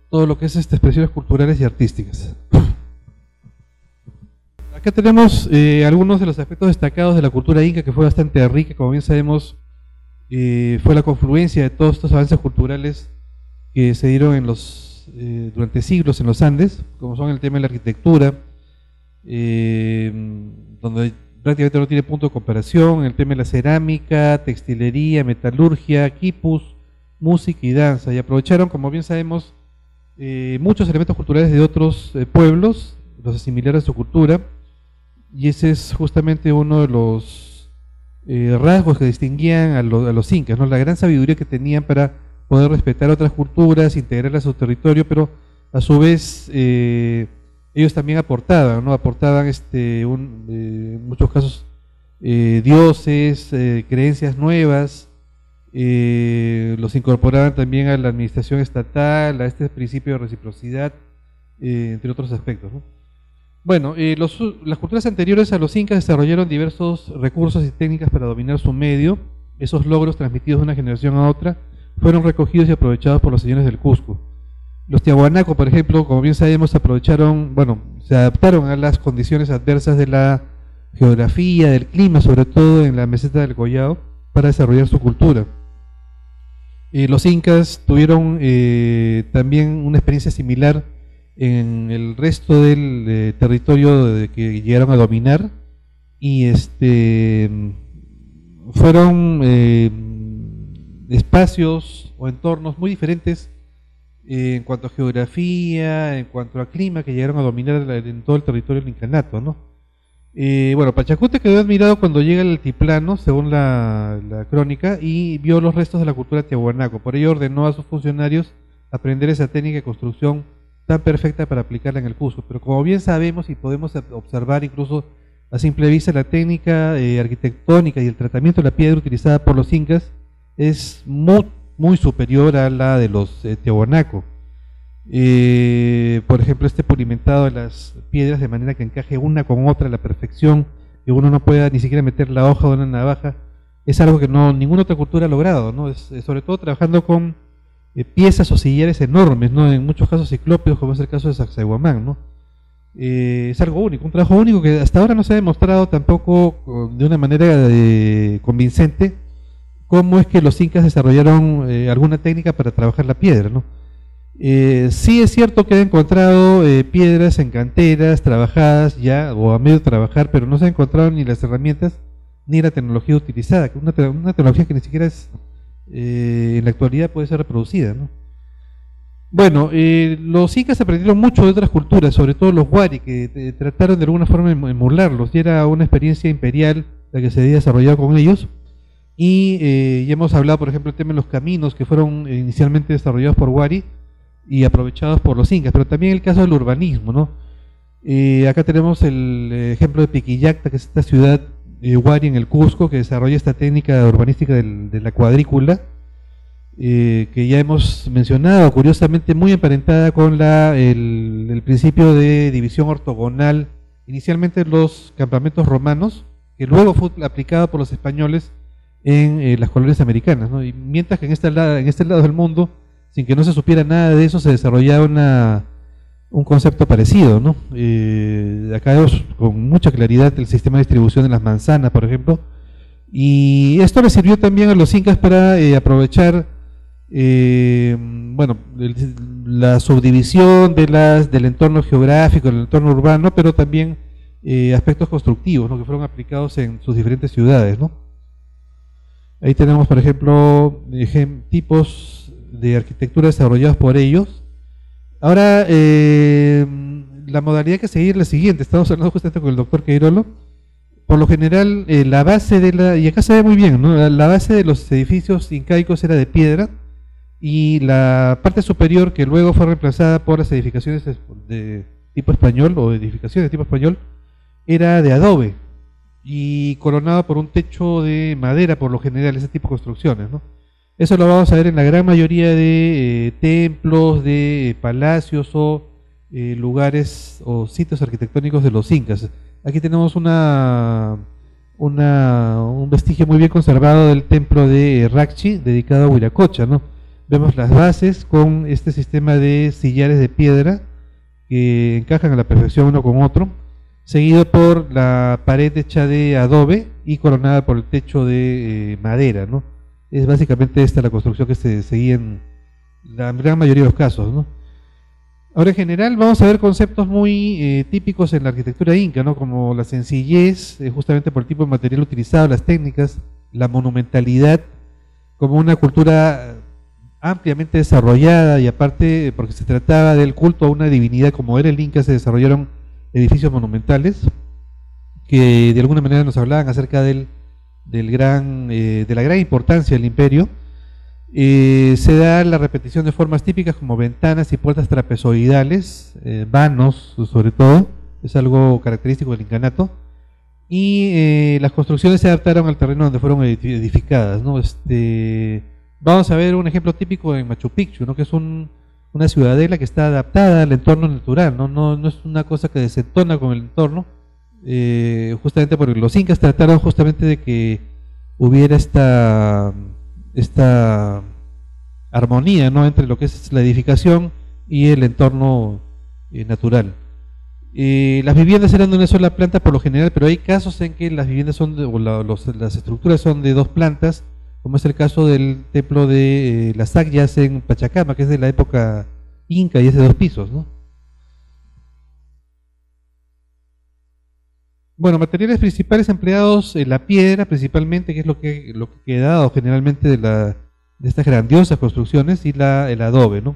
Todo lo que es expresiones culturales y artísticas. Acá tenemos algunos de los aspectos destacados de la cultura inca, que fue bastante rica. Como bien sabemos, fue la confluencia de todos estos avances culturales que se dieron durante siglos en los Andes, como son el tema de la arquitectura, donde prácticamente no tiene punto de comparación, el tema de la cerámica, textilería, metalurgia, quipus, música y danza, y aprovecharon, como bien sabemos, muchos elementos culturales de otros pueblos, los asimilaron a su cultura, y ese es justamente uno de los rasgos que distinguían a los incas, ¿no? La gran sabiduría que tenían para poder respetar otras culturas, integrarlas a su territorio, pero a su vez ellos también aportaban, ¿no? Aportaban en muchos casos dioses, creencias nuevas, los incorporaban también a la administración estatal, a este principio de reciprocidad, entre otros aspectos, ¿no? Bueno, las culturas anteriores a los incas desarrollaron diversos recursos y técnicas para dominar su medio. Esos logros, transmitidos de una generación a otra, fueron recogidos y aprovechados por los señores del Cusco. Los tiahuanacos, por ejemplo, como bien sabemos, se adaptaron a las condiciones adversas de la geografía, del clima, sobre todo en la meseta del Collao, para desarrollar su cultura. Los incas tuvieron también una experiencia similar en el resto del territorio que llegaron a dominar, y fueron espacios o entornos muy diferentes en cuanto a geografía, en cuanto a clima, que llegaron a dominar en todo el territorio del incanato, ¿no? Bueno, Pachacute quedó admirado cuando llega al altiplano, según la crónica, y vio los restos de la cultura tiahuanaco. Por ello ordenó a sus funcionarios aprender esa técnica de construcción tan perfecta para aplicarla en el Cusco. Pero como bien sabemos y podemos observar incluso a simple vista, la técnica arquitectónica y el tratamiento de la piedra utilizada por los incas es muy superior a la de los tiahuanaco. Por ejemplo, este pulimentado de las piedras de manera que encaje una con otra a la perfección, que uno no pueda ni siquiera meter la hoja de una navaja, es algo que ninguna otra cultura ha logrado, ¿no? Sobre todo trabajando con piezas o sillares enormes, ¿no? En muchos casos ciclópeos, como es el caso de Sacsayhuamán, ¿no? Es algo único, un trabajo único que hasta ahora no se ha demostrado tampoco de una manera convincente cómo es que los incas desarrollaron alguna técnica para trabajar la piedra, ¿no? Sí es cierto que han encontrado piedras en canteras trabajadas ya o a medio trabajar, pero no se han encontrado ni las herramientas ni la tecnología utilizada, una tecnología que ni siquiera es en la actualidad puede ser reproducida, ¿no? Bueno, los incas aprendieron mucho de otras culturas, sobre todo los wari, que trataron de alguna forma de emularlos, y era una experiencia imperial la que se había desarrollado con ellos. Y ya hemos hablado, por ejemplo, el tema de los caminos que fueron inicialmente desarrollados por wari y aprovechados por los incas, pero también el caso del urbanismo, ¿no? Acá tenemos el ejemplo de Piquillacta, que es esta ciudad wari en el Cusco, que desarrolla esta técnica urbanística de la cuadrícula, que ya hemos mencionado, curiosamente muy emparentada con el principio de división ortogonal, inicialmente en los campamentos romanos, que luego fue aplicado por los españoles en las colonias americanas, ¿no? Y mientras que en este lado del mundo, sin que no se supiera nada de eso, se desarrollaba un concepto parecido, ¿no? Acá vemos con mucha claridad el sistema de distribución de las manzanas, por ejemplo, y esto le sirvió también a los incas para aprovechar bueno, la subdivisión del entorno geográfico, del entorno urbano, pero también aspectos constructivos, ¿no? Que fueron aplicados en sus diferentes ciudades, ¿no? Ahí tenemos, por ejemplo, tipos de arquitectura desarrollados por ellos. Ahora, la modalidad que seguir es la siguiente. Estamos hablando justamente con el doctor Queirolo. Por lo general, la base y acá se ve muy bien, ¿no? La base de los edificios incaicos era de piedra, y la parte superior, que luego fue reemplazada por las edificaciones de tipo español, o edificaciones de tipo español, era de adobe y coronada por un techo de madera, por lo general, ese tipo de construcciones, ¿no? Eso lo vamos a ver en la gran mayoría de templos, de palacios o lugares o sitios arquitectónicos de los incas. Aquí tenemos un vestigio muy bien conservado del templo de Rachi, dedicado a Huiracocha, ¿no? Vemos las bases con este sistema de sillares de piedra que encajan a la perfección uno con otro, seguido por la pared hecha de adobe y coronada por el techo de madera, ¿no? Es básicamente esta la construcción que se seguía en la gran mayoría de los casos, ¿no? Ahora, en general, vamos a ver conceptos muy típicos en la arquitectura inca, ¿no? Como la sencillez, justamente por el tipo de material utilizado, las técnicas, la monumentalidad, como una cultura ampliamente desarrollada, y aparte, porque se trataba del culto a una divinidad como era el Inca, se desarrollaron edificios monumentales que de alguna manera nos hablaban acerca de la gran importancia del imperio. Se da la repetición de formas típicas como ventanas y puertas trapezoidales, vanos sobre todo, es algo característico del incanato, y las construcciones se adaptaron al terreno donde fueron edificadas, ¿no? Vamos a ver un ejemplo típico en Machu Picchu, ¿no? Que es una ciudadela que está adaptada al entorno natural, no es una cosa que desentona con el entorno, justamente porque los incas trataron justamente de que hubiera esta armonía, ¿no? Entre lo que es la edificación y el entorno natural. Las viviendas eran de una sola planta por lo general, pero hay casos en que las viviendas las estructuras son de dos plantas, como es el caso del templo de las Sakyas en Pachacama, que es de la época inca y es de 2 pisos, ¿no? Bueno, materiales principales empleados, la piedra principalmente, que es lo que ha quedado generalmente de estas grandiosas construcciones, y el adobe, ¿no?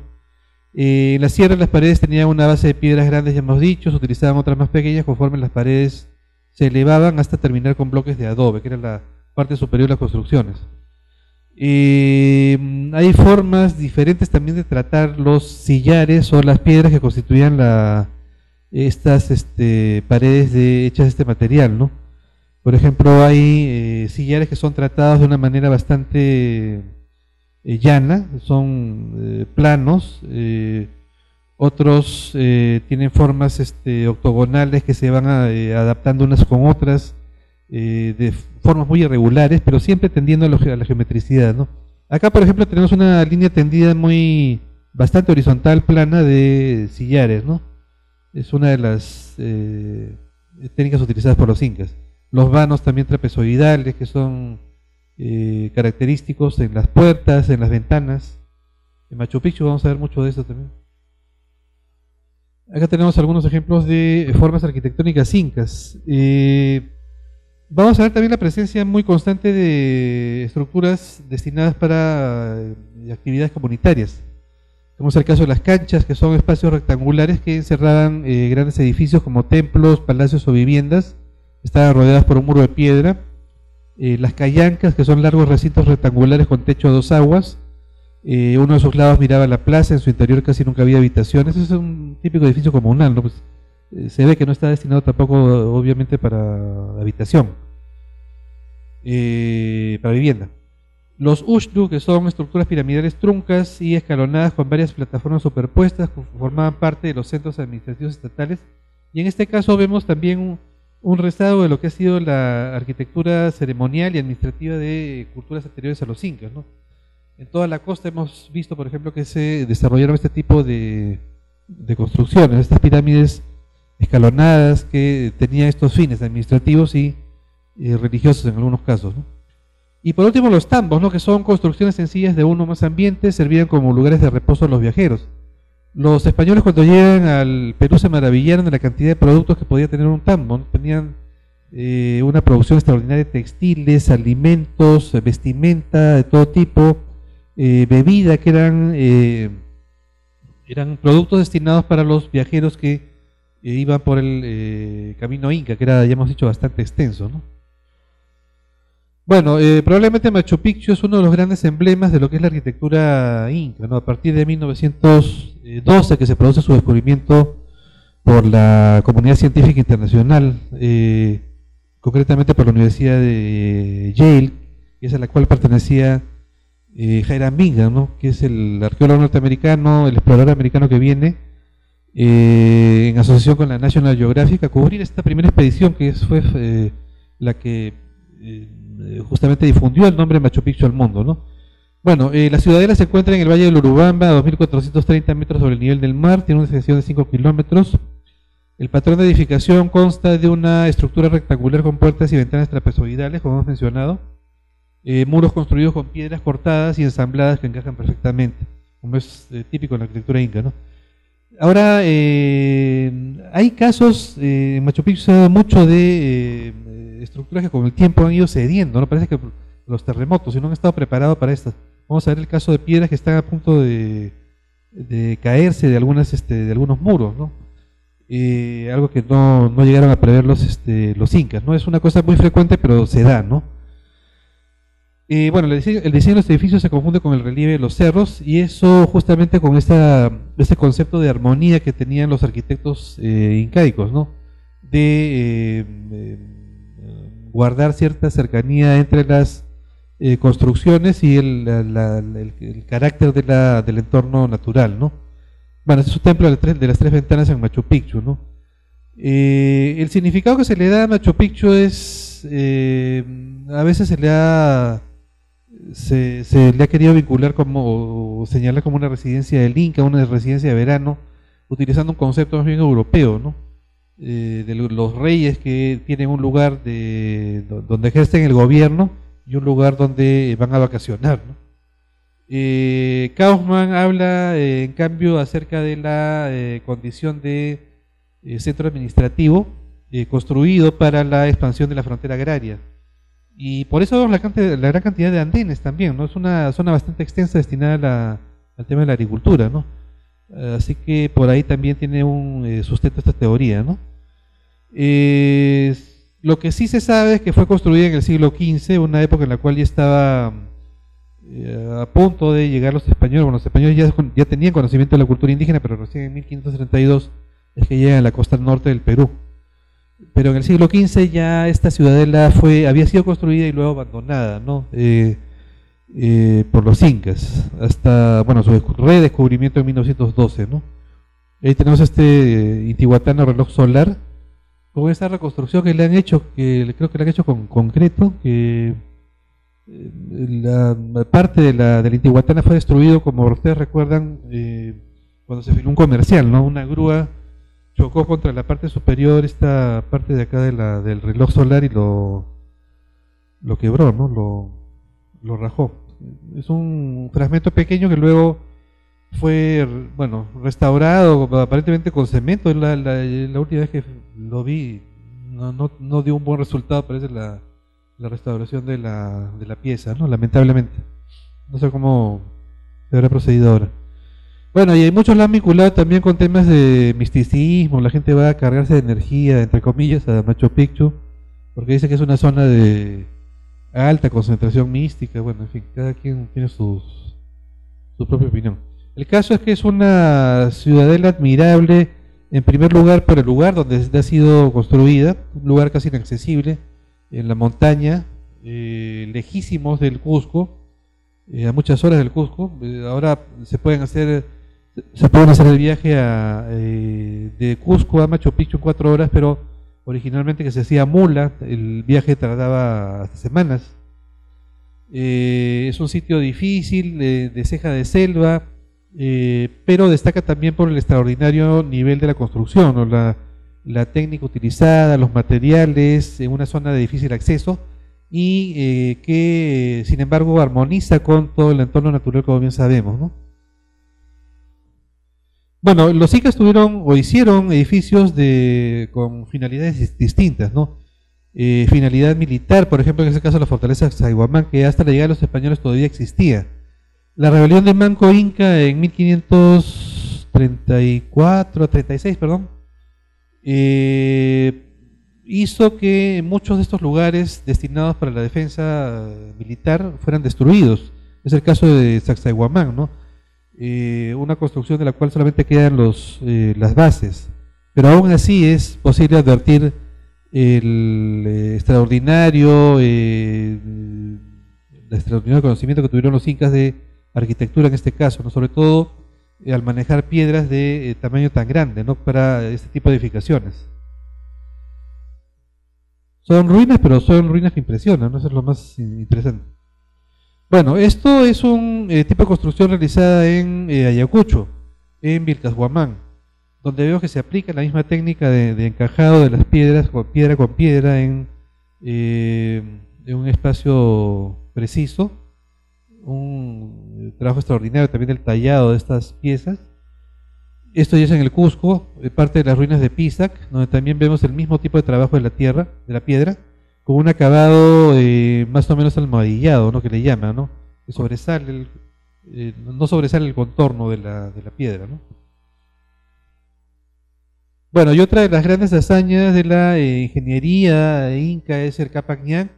En la sierra las paredes tenían una base de piedras grandes, ya hemos dicho, se utilizaban otras más pequeñas conforme las paredes se elevaban hasta terminar con bloques de adobe, que era la parte superior de las construcciones. Hay formas diferentes también de tratar los sillares o las piedras que constituían estas paredes hechas de este material, ¿no? Por ejemplo, hay sillares que son tratados de una manera bastante llana, son planos, otros tienen formas octogonales que se van adaptando unas con otras, de formas muy irregulares, pero siempre tendiendo a la geometricidad, ¿no? Acá, por ejemplo, tenemos una línea tendida bastante horizontal, plana, de sillares, ¿no? Es una de las técnicas utilizadas por los incas. Los vanos también trapezoidales, que son característicos en las puertas, en las ventanas. En Machu Picchu vamos a ver mucho de eso también. Acá tenemos algunos ejemplos de formas arquitectónicas incas. Vamos a ver también la presencia muy constante de estructuras destinadas para actividades comunitarias. Tenemos el caso de las canchas, que son espacios rectangulares que encerraban grandes edificios como templos, palacios o viviendas. Estaban rodeadas por un muro de piedra. Las callancas, que son largos recintos rectangulares con techo a dos aguas. Uno de sus lados miraba la plaza, en su interior casi nunca había habitaciones. Es un típico edificio comunal, ¿no? Pues, se ve que no está destinado tampoco, obviamente, para habitación, para vivienda. Los ushdu, que son estructuras piramidales truncas y escalonadas con varias plataformas superpuestas, formaban parte de los centros administrativos estatales, y en este caso vemos también un rezago de lo que ha sido la arquitectura ceremonial y administrativa de culturas anteriores a los incas, ¿no? En toda la costa hemos visto, por ejemplo, que se desarrollaron este tipo de construcciones, estas pirámides escalonadas que tenían estos fines administrativos y religiosos en algunos casos, ¿no? Y por último los tambos, ¿no? Que son construcciones sencillas de uno o más ambientes, servían como lugares de reposo a los viajeros. Los españoles, cuando llegan al Perú, se maravillaron de la cantidad de productos que podía tener un tambo, ¿no? Tenían una producción extraordinaria de textiles, alimentos, vestimenta de todo tipo, bebida, que eran productos destinados para los viajeros que iban por el camino inca, que era, ya hemos dicho, bastante extenso, ¿no? Bueno, probablemente Machu Picchu es uno de los grandes emblemas de lo que es la arquitectura inca, ¿no? A partir de 1912, que se produce su descubrimiento por la comunidad científica internacional, concretamente por la Universidad de Yale, que es a la cual pertenecía Hiram Bingham, ¿no? Que es el arqueólogo norteamericano, el explorador americano que viene en asociación con la National Geographic a cubrir esta primera expedición, que fue la que justamente difundió el nombre Machu Picchu al mundo, ¿no? Bueno, la ciudadela se encuentra en el Valle del Urubamba, a 2.430 metros sobre el nivel del mar, tiene una extensión de 5 kilómetros. El patrón de edificación consta de una estructura rectangular con puertas y ventanas trapezoidales, como hemos mencionado, muros construidos con piedras cortadas y ensambladas que encajan perfectamente, como es típico en la arquitectura inca, ¿no? Ahora, hay casos, en Machu Picchu se ha dado mucho de estructuras que con el tiempo han ido cediendo, ¿no? Parece que los terremotos, si no han estado preparados para estas. Vamos a ver el caso de piedras que están a punto de caerse de algunos muros, ¿no? Algo que no llegaron a prever los incas, ¿no? Es una cosa muy frecuente, pero se da, ¿no? Bueno, el diseño de los edificios se confunde con el relieve de los cerros, y eso justamente con este concepto de armonía que tenían los arquitectos incaicos, ¿no? De guardar cierta cercanía entre las construcciones y el carácter del entorno natural, ¿no? Bueno, este es un templo de las tres ventanas en Machu Picchu, ¿no? El significado que se le da a Machu Picchu es, a veces se le ha querido vincular o señalar como una residencia del Inca, una residencia de verano, utilizando un concepto más bien europeo, ¿no? De los reyes que tienen un lugar donde ejercen el gobierno y un lugar donde van a vacacionar, ¿no? Kaufman habla en cambio acerca de la condición de centro administrativo, construido para la expansión de la frontera agraria. Y por eso vemos la gran cantidad de andenes también, ¿no? Es una zona bastante extensa destinada al tema de la agricultura, ¿no? Así que por ahí también tiene un sustento esta teoría, ¿no? Lo que sí se sabe es que fue construida en el siglo XV, una época en la cual ya estaba a punto de llegar los españoles. Bueno, los españoles ya tenían conocimiento de la cultura indígena, pero recién en 1532 es que llegan a la costa norte del Perú. Pero en el siglo XV ya esta ciudadela había sido construida y luego abandonada, ¿no? Por los incas, hasta, bueno, su redescubrimiento en 1912, ¿no? Ahí tenemos este Intihuatana reloj solar, con esta reconstrucción que le han hecho, que creo que le han hecho con concreto, que la parte del Intihuatana fue destruido, como ustedes recuerdan, cuando se filmó un comercial, ¿no? Una grúa chocó contra la parte superior, esta parte de acá del reloj solar, y lo quebró, ¿no? Lo rajó. Es un fragmento pequeño que luego fue, bueno, restaurado aparentemente con cemento. La última vez que lo vi no dio un buen resultado, parece la restauración de la pieza, ¿no? Lamentablemente. No sé cómo se habrá procedido ahora. Bueno, y muchos la han vinculado también con temas de misticismo. La gente va a cargarse de energía, entre comillas, a Machu Picchu, porque dice que es una zona de alta concentración mística. Bueno, en fin, cada quien tiene su propia opinión. El caso es que es una ciudadela admirable, en primer lugar por el lugar donde ha sido construida, un lugar casi inaccesible, en la montaña, lejísimos del Cusco, a muchas horas del Cusco. Ahora se pueden hacer el viaje de Cusco a Machu Picchu en 4 horas, pero originalmente, que se hacía a mula, el viaje tardaba hasta semanas. Es un sitio difícil, de ceja de selva, pero destaca también por el extraordinario nivel de la construcción, ¿no? La técnica utilizada, los materiales, en una zona de difícil acceso, y que sin embargo armoniza con todo el entorno natural, como bien sabemos, ¿no? Bueno, los incas tuvieron o hicieron edificios con finalidades distintas, ¿no? Finalidad militar, por ejemplo, en este caso la fortaleza de Sacsayhuamán, que hasta la llegada de los españoles todavía existía. La rebelión de Manco Inca en 1536, perdón, hizo que muchos de estos lugares destinados para la defensa militar fueran destruidos. Es el caso de Sacsayhuamán, ¿no? Una construcción de la cual solamente quedan las bases, pero aún así es posible advertir el extraordinario conocimiento que tuvieron los incas de arquitectura en este caso, ¿no? Sobre todo al manejar piedras de tamaño tan grande, ¿no? Para este tipo de edificaciones. Son ruinas, pero son ruinas que impresionan, ¿no? Eso es lo más interesante. Bueno, esto es un tipo de construcción realizada en Ayacucho, en Vilcashuamán, donde veo que se aplica la misma técnica de encajado de las piedras con piedra en un espacio preciso. Un trabajo extraordinario también del tallado de estas piezas. Esto ya es en el Cusco, parte de las ruinas de Pisac, donde también vemos el mismo tipo de trabajo de la piedra, con un acabado más o menos almohadillado, ¿no? Que le llaman, ¿no? Que sobresale no sobresale el contorno de la piedra, ¿no? Bueno, y otra de las grandes hazañas de la ingeniería inca es el Capac Ñan,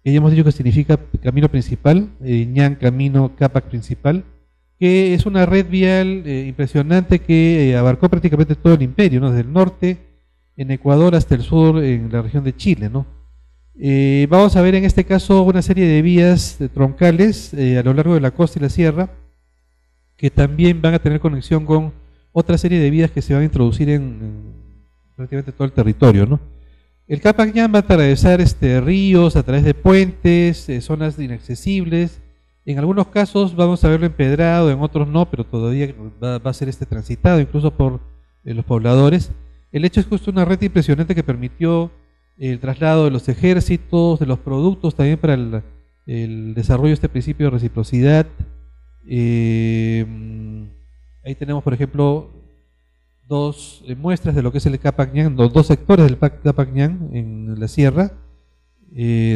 que ya hemos dicho que significa camino principal, Ñan, camino, Capac principal, que es una red vial impresionante que abarcó prácticamente todo el imperio, ¿no? Desde el norte en Ecuador hasta el sur en la región de Chile, ¿no? Vamos a ver en este caso una serie de vías troncales a lo largo de la costa y la sierra, que también van a tener conexión con otra serie de vías que se van a introducir en prácticamente todo el territorio, ¿no? El Capac Ñan va a atravesar ríos a través de puentes, zonas inaccesibles. En algunos casos vamos a verlo empedrado, en otros no, pero todavía va a ser transitado incluso por los pobladores. El hecho es que es una red impresionante que permitió el traslado de los ejércitos, de los productos, también para el desarrollo de este principio de reciprocidad. Ahí tenemos, por ejemplo, dos muestras de lo que es el Capac Ñan, los dos sectores del Capac Ñan en la sierra.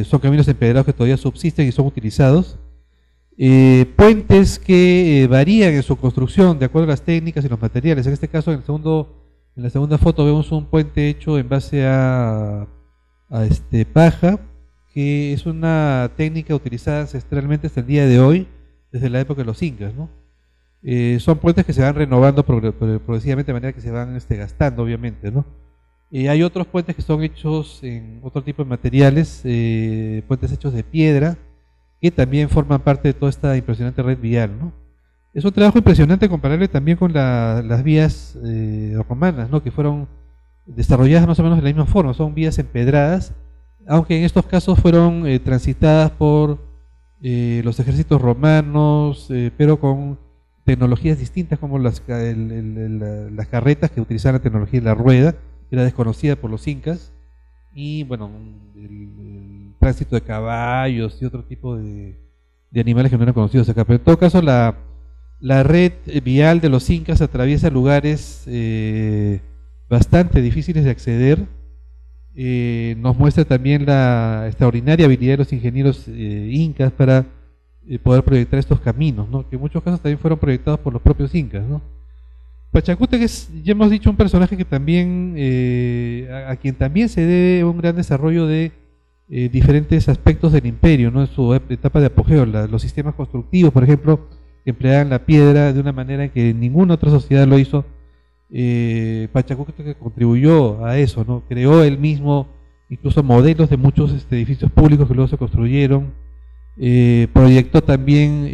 Son caminos empedrados que todavía subsisten y son utilizados. Puentes que varían en su construcción de acuerdo a las técnicas y los materiales. En este caso, en la segunda foto vemos un puente hecho en base a paja, que es una técnica utilizada ancestralmente hasta el día de hoy, desde la época de los incas, ¿no? Son puentes que se van renovando progresivamente de manera que se van gastando, obviamente, ¿no? Hay otros puentes que son hechos en otro tipo de materiales, puentes hechos de piedra, que también forman parte de toda esta impresionante red vial, ¿no? Es un trabajo impresionante comparable también con las vías romanas, ¿no? Que fueron desarrolladas más o menos de la misma forma, son vías empedradas, aunque en estos casos fueron transitadas por los ejércitos romanos, pero con tecnologías distintas, como las carretas que utilizaban la tecnología de la rueda, que era desconocida por los incas, y bueno, el tránsito de caballos y otro tipo de animales que no eran conocidos acá. Pero en todo caso, la red vial de los incas atraviesa lugares bastante difíciles de acceder. Nos muestra también la extraordinaria habilidad de los ingenieros incas para poder proyectar estos caminos, ¿no? Que en muchos casos también fueron proyectados por los propios incas, ¿no? Pachacútec es, ya hemos dicho, un personaje que también a quien también se debe un gran desarrollo de diferentes aspectos del imperio, ¿no? En su etapa de apogeo, los sistemas constructivos, por ejemplo, que empleaban la piedra de una manera en que ninguna otra sociedad lo hizo. Pachacútec contribuyó a eso, ¿no? Creó él mismo incluso modelos de muchos edificios públicos que luego se construyeron. Proyectó también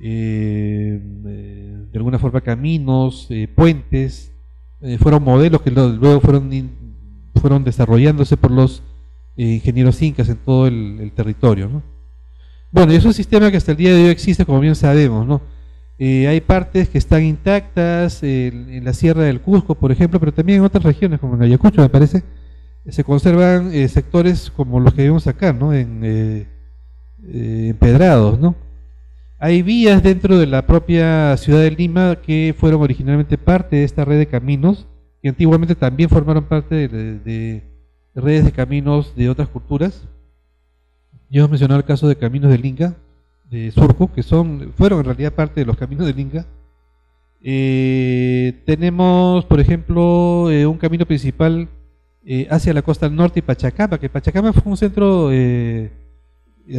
de alguna forma caminos, puentes, fueron modelos que luego fueron desarrollándose por los ingenieros incas en todo el territorio, ¿no? Bueno, y es un sistema que hasta el día de hoy existe, como bien sabemos, ¿no? Hay partes que están intactas en la Sierra del Cusco, por ejemplo, pero también en otras regiones, como en Ayacucho, me parece, se conservan sectores como los que vemos acá, ¿no? Empedrados, ¿no? Hay vías dentro de la propia ciudad de Lima que fueron originalmente parte de esta red de caminos, que antiguamente también formaron parte de redes de caminos de otras culturas. Yo he mencionado el caso de Caminos del Inca, de Surco, que fueron en realidad parte de los caminos del Inca. Tenemos, por ejemplo, un camino principal hacia la costa del norte y Pachacama, que Pachacama fue un centro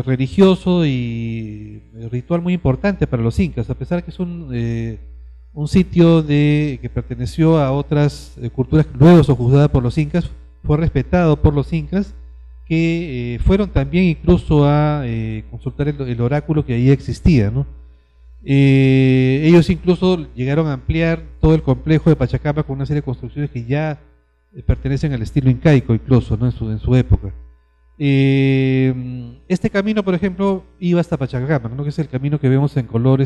religioso y ritual muy importante para los incas, a pesar que es un sitio que perteneció a otras culturas que luego sojuzgada por los incas, fue respetado por los incas, que fueron también incluso a consultar el oráculo que ahí existía, ¿no? Ellos incluso llegaron a ampliar todo el complejo de Pachacama con una serie de construcciones que ya pertenecen al estilo incaico incluso, ¿no? en su época. Este camino, por ejemplo, iba hasta Pachacama, ¿no? Que es el camino que vemos en color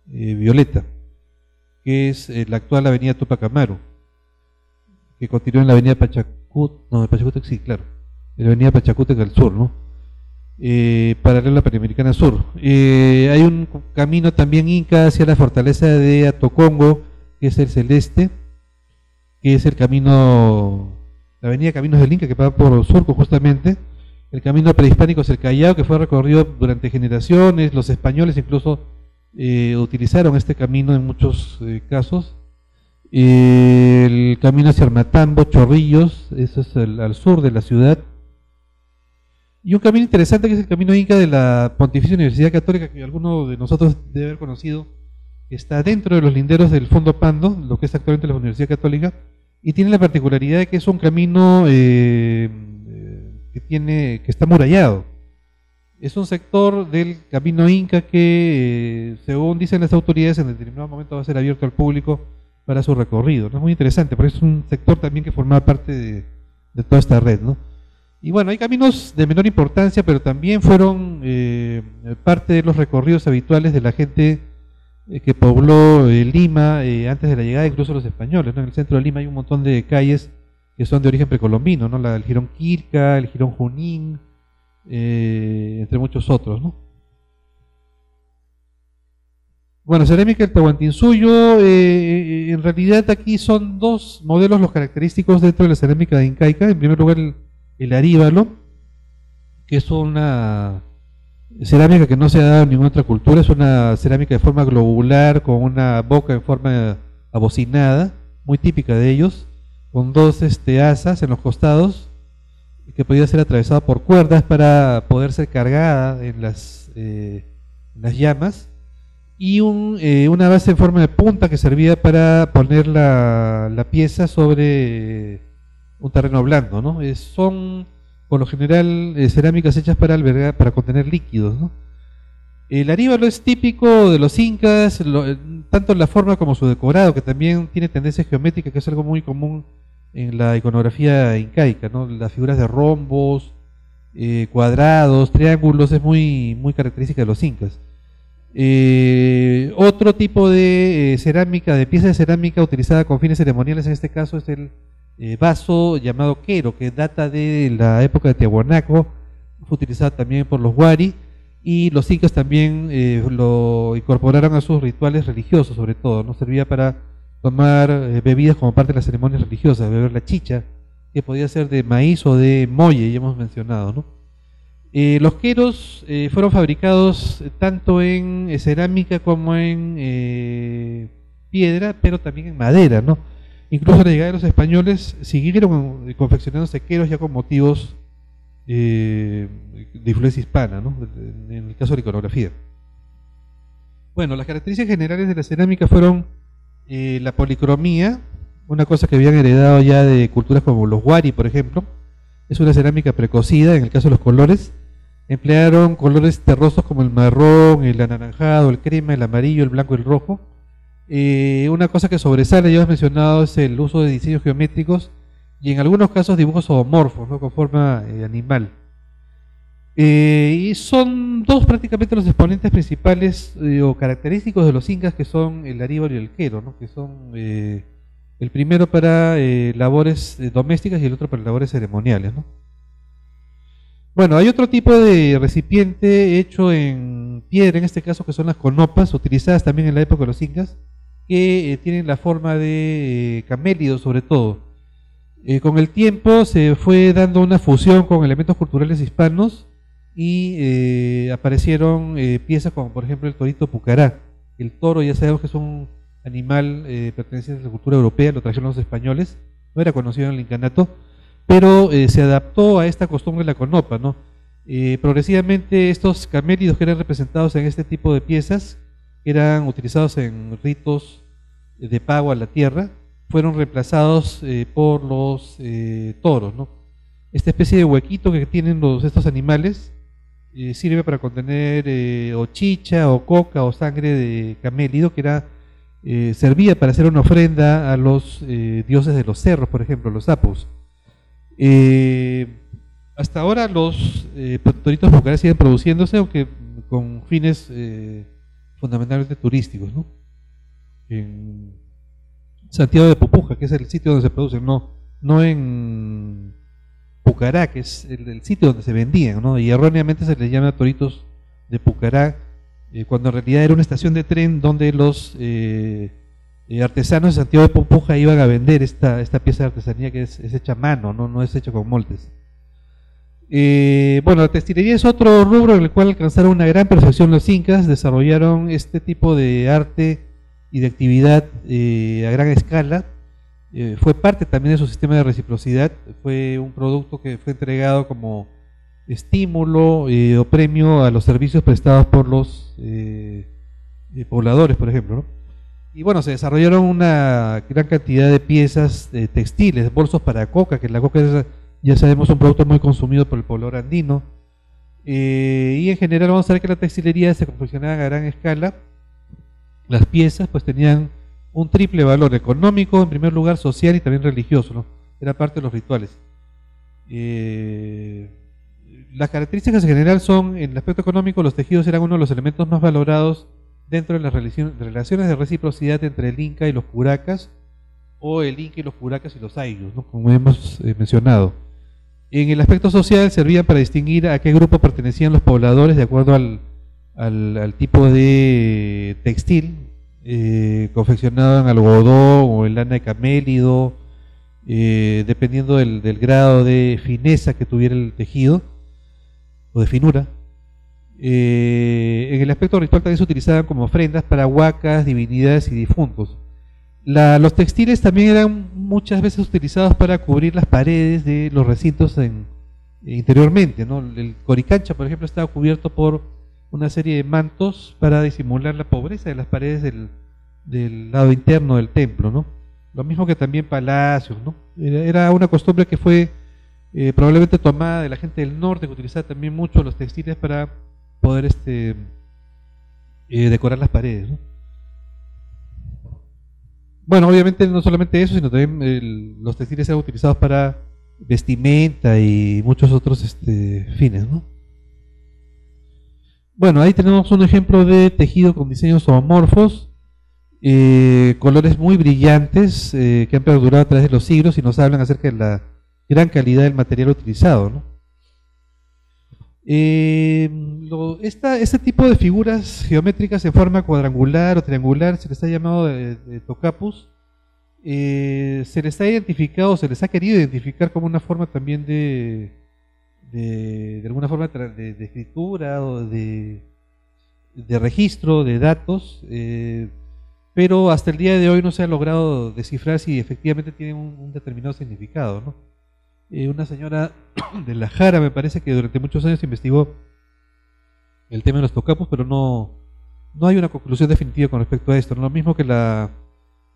violeta, que es la actual avenida Tupac Amaru, que continúa en la avenida Pachacútec, sí, claro, en la avenida Pachacútec al sur, ¿no? Paralelo a la Panamericana Sur. Hay un camino también inca hacia la fortaleza de Atocongo, que es el celeste, que es el camino, la avenida Caminos del Inca, que va por Surco justamente. El camino prehispánico es el Callao, que fue recorrido durante generaciones. Los españoles incluso utilizaron este camino en muchos casos. El camino hacia Armatambo, Chorrillos, eso es al sur de la ciudad. Y un camino interesante que es el camino inca de la Pontificia Universidad Católica, que alguno de nosotros debe haber conocido, está dentro de los linderos del Fondo Pando, lo que es actualmente la Universidad Católica, y tiene la particularidad de que es un camino que está amurallado. Es un sector del camino inca que, según dicen las autoridades, en determinado momento va a ser abierto al público para su recorrido, ¿no? Es muy interesante, porque es un sector también que formaba parte de toda esta red, ¿no? Y bueno, hay caminos de menor importancia, pero también fueron parte de los recorridos habituales de la gente que pobló Lima antes de la llegada incluso de los españoles, ¿no? En el centro de Lima hay un montón de calles que son de origen precolombino, ¿no? El Jirón Quirca, el Jirón Junín, entre muchos otros, ¿no? Bueno, cerámica del Tahuantinsuyo, en realidad aquí son dos modelos los característicos dentro de la cerámica incaica. En primer lugar, el aríbalo, que es una cerámica que no se ha dado en ninguna otra cultura, es una cerámica de forma globular, con una boca en forma abocinada, muy típica de ellos, con dos asas en los costados, que podía ser atravesada por cuerdas para poder ser cargada en las llamas, y una base en forma de punta que servía para poner la pieza sobre un terreno blando, ¿no? Son por lo general cerámicas hechas para albergar, para contener líquidos, ¿no? El aríbalo es típico de los incas, tanto en la forma como su decorado, que también tiene tendencia geométrica, que es algo muy común en la iconografía incaica, ¿no? Las figuras de rombos, cuadrados, triángulos, es muy característica de los incas. Otro tipo de cerámica, de pieza de cerámica utilizada con fines ceremoniales, en este caso es el vaso llamado quero, que data de la época de Tiahuanaco, fue utilizado también por los huari, y los incas también lo incorporaron a sus rituales religiosos, sobre todo, ¿no? Servía para tomar bebidas como parte de las ceremonias religiosas, beber la chicha, que podía ser de maíz o de molle, ya hemos mencionado, ¿no? Los queros fueron fabricados tanto en cerámica como en piedra, pero también en madera, ¿no? Incluso a la llegada de los españoles siguieron confeccionándose queros ya con motivos de influencia hispana, ¿no? En el caso de la iconografía. Bueno, las características generales de la cerámica fueron la policromía, una cosa que habían heredado ya de culturas como los huari, por ejemplo. Es una cerámica precocida, en el caso de los colores. Emplearon colores terrosos como el marrón, el anaranjado, el crema, el amarillo, el blanco y el rojo. Una cosa que sobresale, ya hemos mencionado, es el uso de diseños geométricos y en algunos casos dibujos zoomorfos, ¿no? Con forma animal. Y son dos prácticamente los exponentes principales o característicos de los incas, que son el aríbalo y el quero, ¿no? Que son el primero para labores domésticas y el otro para labores ceremoniales, ¿no? Bueno, hay otro tipo de recipiente hecho en piedra, en este caso, que son las conopas, utilizadas también en la época de los incas, que tienen la forma de camélidos sobre todo. Con el tiempo se fue dando una fusión con elementos culturales hispanos y aparecieron piezas como por ejemplo el torito pucará. El toro ya sabemos que es un animal perteneciente a la cultura europea, lo trajeron los españoles, no era conocido en el incanato, pero se adaptó a esta costumbre de la conopa, ¿no? Progresivamente estos camélidos que eran representados en este tipo de piezas, que eran utilizados en ritos de pago a la tierra, fueron reemplazados por los toros, ¿no? Esta especie de huequito que tienen estos animales sirve para contener o chicha o coca o sangre de camélido, que era servía para hacer una ofrenda a los dioses de los cerros, por ejemplo, los sapos. Hasta ahora los toritos pucará siguen produciéndose, aunque con fines fundamentalmente turísticos, ¿no? En Santiago de Pupuja, que es el sitio donde se producen, no en Pucará, que es el sitio donde se vendían, ¿no? Y erróneamente se les llama toritos de Pucará, cuando en realidad era una estación de tren donde los artesanos de Santiago de Pupuja iban a vender esta pieza de artesanía que es hecha a mano, no es hecha con moldes. Bueno, la textilería es otro rubro en el cual alcanzaron una gran perfección los incas, desarrollaron este tipo de arte y de actividad a gran escala. Fue parte también de su sistema de reciprocidad, fue un producto que fue entregado como estímulo o premio a los servicios prestados por los pobladores, por ejemplo, ¿no? Y bueno, se desarrollaron una gran cantidad de piezas textiles, bolsos para coca, que la coca es, ya sabemos, un producto muy consumido por el poblador andino. Y en general vamos a ver que la textilería se confeccionaba a gran escala. Las piezas pues tenían un triple valor económico, en primer lugar social y también religioso, ¿no? Era parte de los rituales. Las características en general son, en el aspecto económico, los tejidos eran uno de los elementos más valorados dentro de las relaciones de reciprocidad entre el Inca y los puracas, o el Inca y los puracas y los ayllus, ¿no? Como hemos mencionado. En el aspecto social servían para distinguir a qué grupo pertenecían los pobladores de acuerdo al tipo de textil confeccionado en algodón o en lana de camélido, dependiendo del grado de fineza que tuviera el tejido o de finura. En el aspecto ritual también se utilizaban como ofrendas para huacas, divinidades y difuntos. Los textiles también eran muchas veces utilizados para cubrir las paredes de los recintos interiormente, ¿no? El Coricancha, por ejemplo, estaba cubierto por una serie de mantos para disimular la pobreza de las paredes del lado interno del templo, ¿no? Lo mismo que también palacios, ¿no? Era una costumbre que fue probablemente tomada de la gente del norte, que utilizaba también mucho los textiles para poder decorar las paredes, ¿no? Bueno, obviamente no solamente eso, sino también los textiles eran utilizados para vestimenta y muchos otros fines, ¿no? Bueno, ahí tenemos un ejemplo de tejido con diseños zoomorfos, colores muy brillantes que han perdurado a través de los siglos y nos hablan acerca de la gran calidad del material utilizado, ¿no? Este tipo de figuras geométricas en forma cuadrangular o triangular se les ha llamado de tocapus. Se les ha identificado, se les ha querido identificar como una forma también de alguna forma de escritura o de registro de datos, pero hasta el día de hoy no se ha logrado descifrar si efectivamente tienen un determinado significado, ¿no? Una señora de La Jara, me parece que durante muchos años investigó el tema de los tocapus, pero no hay una conclusión definitiva con respecto a esto, ¿no? Lo mismo que la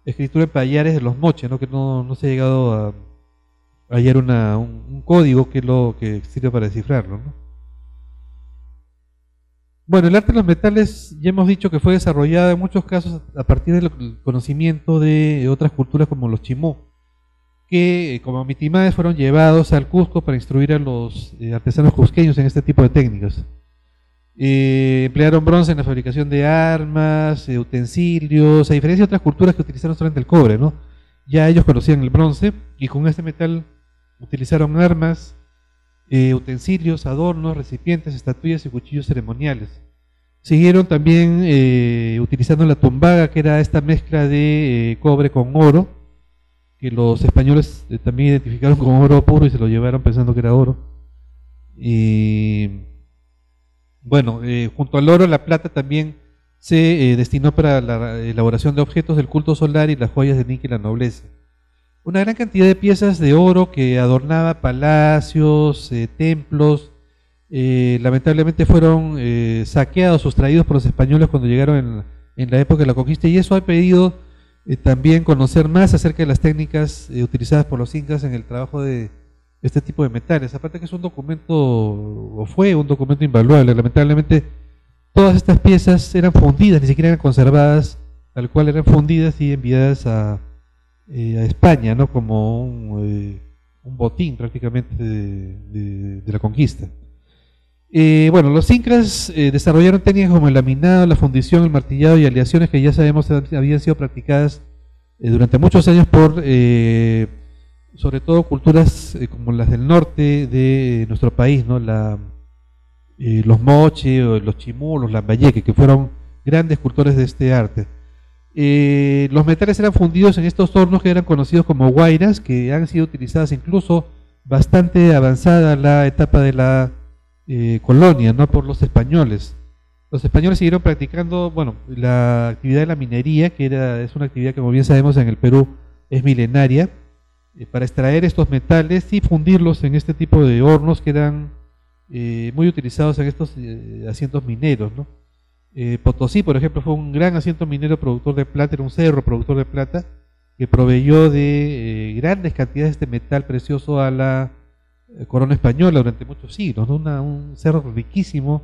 escritura en payares de los moches, ¿no? Que no se ha llegado a hallar un código que es lo que sirve para descifrarlo, ¿no? Bueno, el arte de los metales ya hemos dicho que fue desarrollado en muchos casos a partir del conocimiento de otras culturas como los chimú, que como mitimades fueron llevados al Cusco para instruir a los artesanos cusqueños en este tipo de técnicas. Emplearon bronce en la fabricación de armas, utensilios, a diferencia de otras culturas que utilizaron solamente el cobre, ¿no? Ya ellos conocían el bronce y con este metal utilizaron armas, utensilios, adornos, recipientes, estatuillas y cuchillos ceremoniales. Siguieron también utilizando la tumbaga, que era esta mezcla de cobre con oro, que los españoles también identificaron como oro puro y se lo llevaron pensando que era oro. Y bueno, junto al oro, la plata también se destinó para la elaboración de objetos del culto solar y las joyas de níquel a la nobleza. Una gran cantidad de piezas de oro que adornaba palacios, templos, lamentablemente fueron saqueados, sustraídos por los españoles cuando llegaron en la época de la conquista, y eso ha pedido también conocer más acerca de las técnicas utilizadas por los incas en el trabajo de este tipo de metales. Aparte que es un documento, o fue un documento invaluable. Lamentablemente todas estas piezas eran fundidas, ni siquiera eran conservadas, tal cual eran fundidas y enviadas a España, ¿no? Como un botín prácticamente de la conquista. Bueno, los incas desarrollaron técnicas como el laminado, la fundición, el martillado y aleaciones que ya sabemos habían sido practicadas durante muchos años por sobre todo culturas como las del norte de nuestro país, ¿no? Los moche, los chimú, los lambayeque, que fueron grandes cultores de este arte. Los metales eran fundidos en estos hornos que eran conocidos como guairas, que han sido utilizadas incluso bastante avanzada la etapa de la colonia, ¿no? Por los españoles. Los españoles siguieron practicando, bueno, la actividad de la minería, que es una actividad que, como bien sabemos, en el Perú es milenaria, para extraer estos metales y fundirlos en este tipo de hornos que eran muy utilizados en estos asientos mineros, ¿no? Potosí, por ejemplo, fue un gran asiento minero productor de plata, era un cerro productor de plata que proveyó de grandes cantidades de este metal precioso a la corona española durante muchos siglos, ¿no? Un cerro riquísimo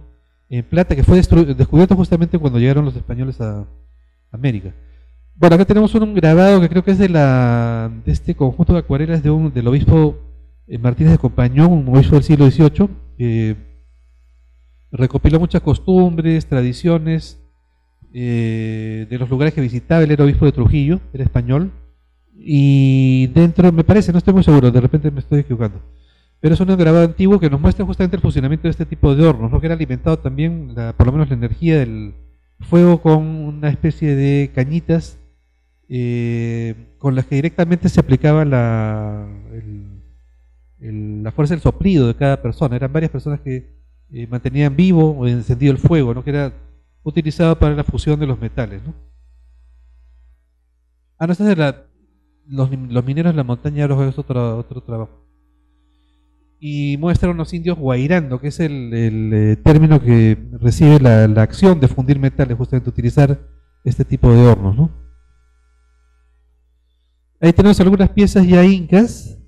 en plata que fue descubierto justamente cuando llegaron los españoles a América. Bueno, acá tenemos un grabado que creo que es de este conjunto de acuarelas del obispo Martínez de Compañón, un obispo del siglo XVIII, recopiló muchas costumbres, tradiciones de los lugares que visitaba. Él era obispo de Trujillo, era español, y dentro, me parece, no estoy muy seguro, de repente me estoy equivocando, Pero es un grabado antiguo que nos muestra justamente el funcionamiento de este tipo de hornos, ¿no? Que era alimentado también, por lo menos la energía del fuego, con una especie de cañitas con las que directamente se aplicaba la fuerza del soplido de cada persona. Eran varias personas que mantenían vivo o encendido el fuego, ¿no? Que era utilizado para la fusión de los metales, ¿no? Ah, no, esta es de los mineros de la montaña de los es otro trabajo. Y muestra a unos indios guairando, que es el término que recibe la acción de fundir metales, justamente utilizar este tipo de hornos, ¿no? Ahí tenemos algunas piezas ya incas.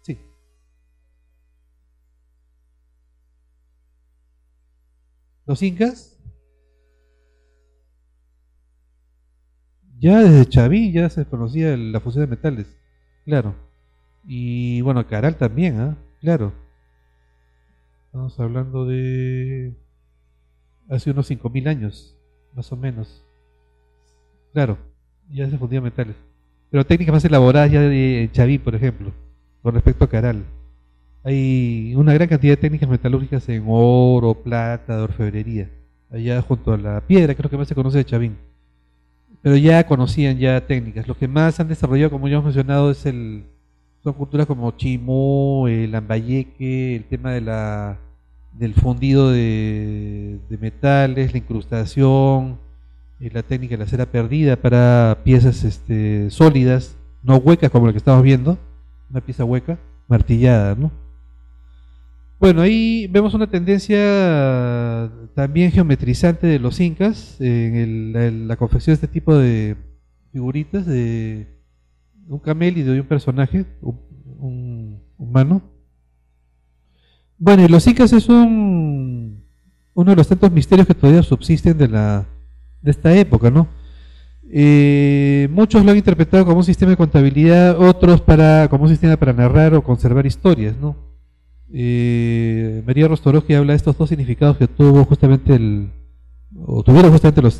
Sí. Los incas, ya desde Chavín ya se conocía la fusión de metales, claro. Y bueno, Caral también, ¿ah? Claro. Estamos hablando de hace unos 5000 años, más o menos. Claro, ya se fundían metales. Pero técnicas más elaboradas ya de Chavín, por ejemplo, con respecto a Caral. Hay una gran cantidad de técnicas metalúrgicas en oro, plata, de orfebrería. Allá junto a la piedra, creo que más se conoce de Chavín. Pero ya conocían ya técnicas. Lo que más han desarrollado, como ya hemos mencionado, son culturas como Chimú, el Lambayeque, el tema del fundido de metales, la incrustación, la técnica de la cera perdida para piezas sólidas, no huecas como la que estamos viendo, una pieza hueca, martillada, ¿no? Bueno, ahí vemos una tendencia también geometrizante de los incas en la confección de este tipo de figuritas de un camel y de un personaje, un humano. Bueno, y los incas es uno de los tantos misterios que todavía subsisten de esta época, ¿no? Muchos lo han interpretado como un sistema de contabilidad, otros como un sistema para narrar o conservar historias, ¿no? María Rostorowski habla de estos dos significados que tuvieron justamente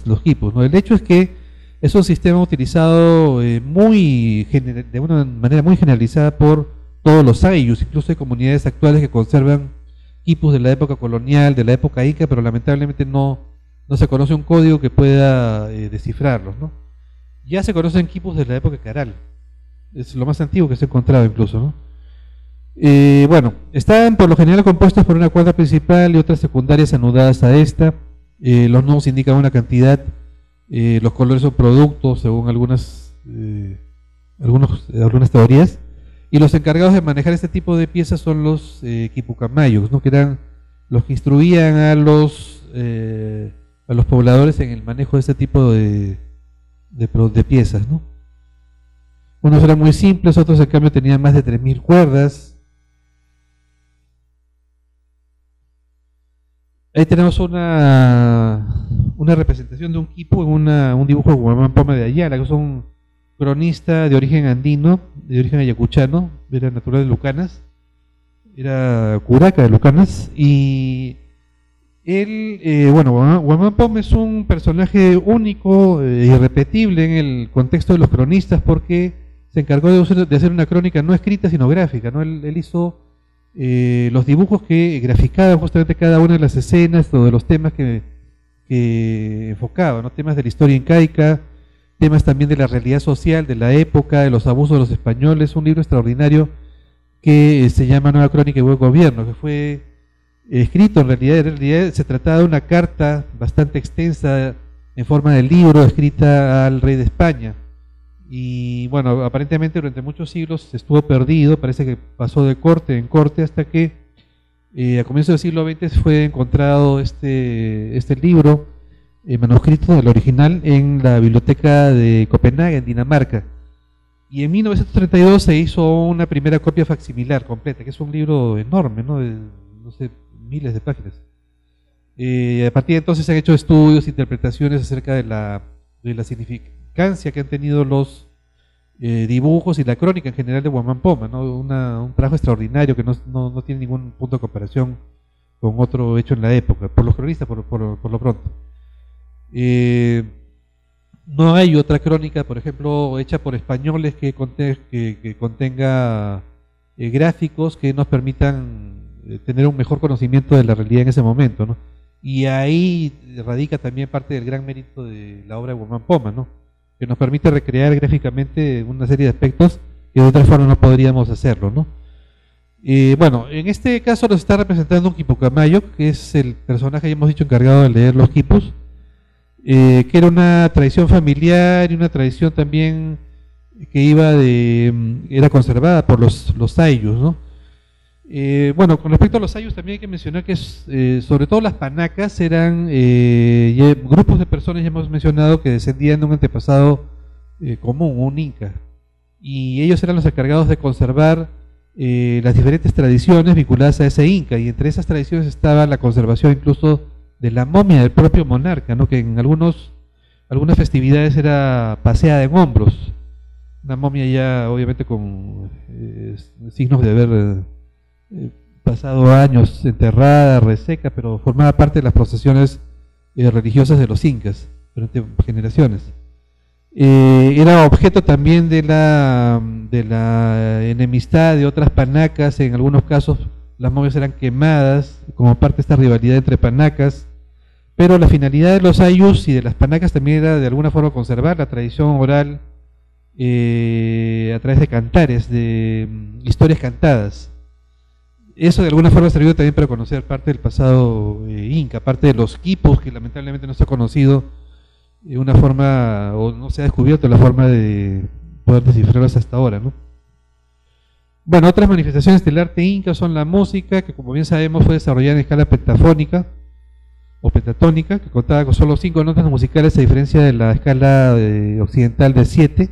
los quipus, ¿no? El hecho es que es un sistema utilizado de una manera muy generalizada por todos los ayllus, incluso hay comunidades actuales que conservan quipus de la época colonial, de la época inca, pero lamentablemente no se conoce un código que pueda descifrarlos, ¿no? Ya se conocen quipus de la época caral, es lo más antiguo que se ha encontrado incluso, ¿no? Bueno, están por lo general compuestos por una cuerda principal y otras secundarias anudadas a esta. Los nodos indican una cantidad, los colores son productos según algunas teorías, y los encargados de manejar este tipo de piezas son los quipucamayos, ¿no? Que eran los que instruían a los pobladores en el manejo de este tipo de piezas, ¿no? Unos eran muy simples, otros en cambio tenían más de 3000 cuerdas. Ahí tenemos una representación de un quipu en un dibujo de Guamán Poma de Ayala, que es un cronista de origen andino, de origen ayacuchano, era natural de Lucanas, era curaca de Lucanas, y él, Guamán Poma es un personaje único e irrepetible en el contexto de los cronistas porque se encargó de hacer una crónica no escrita sino gráfica, ¿no? Él hizo los dibujos que graficaban justamente cada una de las escenas o de los temas que enfocaba, ¿no? Temas de la historia incaica, temas también de la realidad social de la época, de los abusos de los españoles, un libro extraordinario que se llama Nueva Crónica y Buen Gobierno, que fue escrito en realidad se trataba de una carta bastante extensa en forma de libro escrita al rey de España. Y bueno, aparentemente durante muchos siglos estuvo perdido, parece que pasó de corte en corte hasta que a comienzos del siglo XX fue encontrado este libro manuscrito del original en la biblioteca de Copenhague, en Dinamarca. Y en 1932 se hizo una primera copia facsimilar completa, que es un libro enorme, ¿no? De, no sé, miles de páginas. A partir de entonces se han hecho estudios, interpretaciones acerca de la significancia que han tenido los dibujos y la crónica en general de Guamán Poma, ¿no? Un trabajo extraordinario que no tiene ningún punto de comparación con otro hecho en la época, por los cronistas por lo pronto. No hay otra crónica, por ejemplo, hecha por españoles que contenga gráficos que nos permitan tener un mejor conocimiento de la realidad en ese momento, ¿no? Y ahí radica también parte del gran mérito de la obra de Guamán Poma, ¿no? Que nos permite recrear gráficamente una serie de aspectos que de otra forma no podríamos hacerlo, ¿no? Bueno, en este caso nos está representando un Quipucamayo, que es el personaje, ya hemos dicho, encargado de leer los quipus, que era una tradición familiar y una tradición también que era conservada por los ayllus, ¿no? Bueno, con respecto a los ayllus también hay que mencionar que sobre todo las panacas eran grupos de personas, ya hemos mencionado, que descendían de un antepasado común, un inca, y ellos eran los encargados de conservar las diferentes tradiciones vinculadas a ese inca, y entre esas tradiciones estaba la conservación incluso de la momia del propio monarca, ¿no? Que en algunas festividades era paseada en hombros, una momia ya obviamente con signos de haber pasado años enterrada, reseca, pero formaba parte de las procesiones religiosas de los incas durante generaciones. Era objeto también de la enemistad de otras panacas. En algunos casos las momias eran quemadas como parte de esta rivalidad entre panacas, pero la finalidad de los ayllus y de las panacas también era de alguna forma conservar la tradición oral a través de cantares, de historias cantadas. Eso de alguna forma ha servido también para conocer parte del pasado inca, parte de los quipus, que lamentablemente no se ha conocido de una forma, o no se ha descubierto la forma de poder descifrarlos hasta ahora, ¿no? Bueno, otras manifestaciones del arte inca son la música, que como bien sabemos fue desarrollada en escala pentafónica o pentatónica, que contaba con solo 5 notas musicales a diferencia de la escala occidental de 7.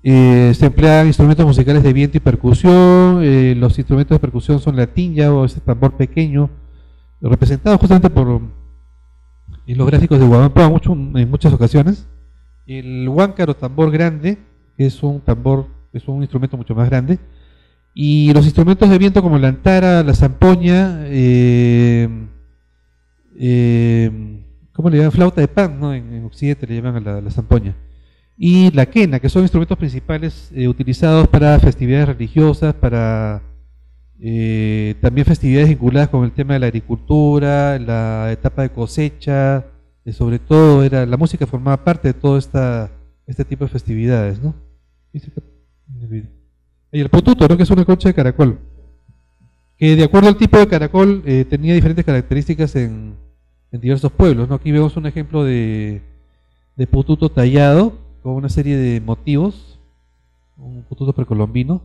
Se emplean instrumentos musicales de viento y percusión. Los instrumentos de percusión son la tinya o ese tambor pequeño, representado justamente en los gráficos de Guamán Poma en muchas ocasiones. El huáncar o tambor grande, que es un instrumento mucho más grande, y los instrumentos de viento como la antara, la zampoña, ¿cómo le llaman? Flauta de pan, ¿no? En Occidente le llaman a la zampoña. Y la quena, que son instrumentos principales utilizados para festividades religiosas, para también festividades vinculadas con el tema de la agricultura, la etapa de cosecha, sobre todo la música formaba parte de todo este tipo de festividades, ¿no? Y el pututo, ¿no? Que es una concha de caracol, que de acuerdo al tipo de caracol tenía diferentes características en diversos pueblos, ¿no? Aquí vemos un ejemplo de pututo tallado con una serie de motivos, un pututo precolombino.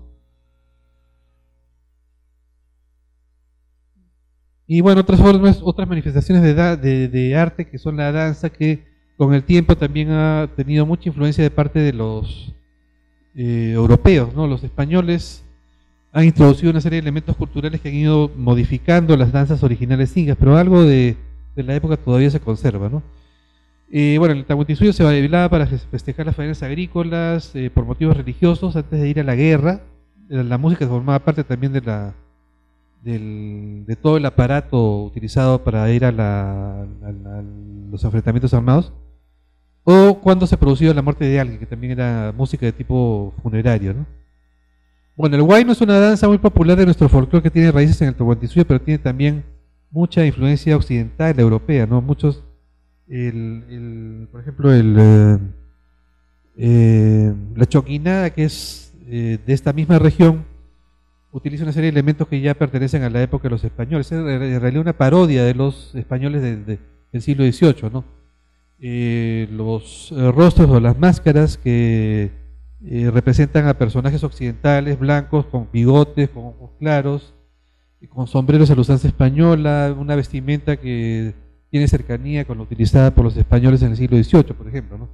Y bueno, otras manifestaciones de arte, que son la danza, que con el tiempo también ha tenido mucha influencia de parte de los europeos, ¿no? Los españoles han introducido una serie de elementos culturales que han ido modificando las danzas originales incas, pero algo de la época todavía se conserva, ¿no? Bueno, el Tahuantinsuyo se bailaba para festejar las faenas agrícolas, por motivos religiosos, antes de ir a la guerra. La música formaba parte también de todo el aparato utilizado para ir a los enfrentamientos armados, o cuando se producía la muerte de alguien, que también era música de tipo funerario, ¿no? Bueno, el huayno es una danza muy popular de nuestro folclore que tiene raíces en el Tahuantinsuyo, pero tiene también mucha influencia occidental, europea, ¿no? Por ejemplo, la choquinada, que es de esta misma región, utiliza una serie de elementos que ya pertenecen a la época de los españoles. Es en realidad una parodia de los españoles del siglo XVIII, ¿no? Los rostros o las máscaras que representan a personajes occidentales, blancos, con bigotes, con ojos claros, y con sombreros a la usanza española, una vestimenta que tiene cercanía con la utilizada por los españoles en el siglo XVIII, por ejemplo, ¿no?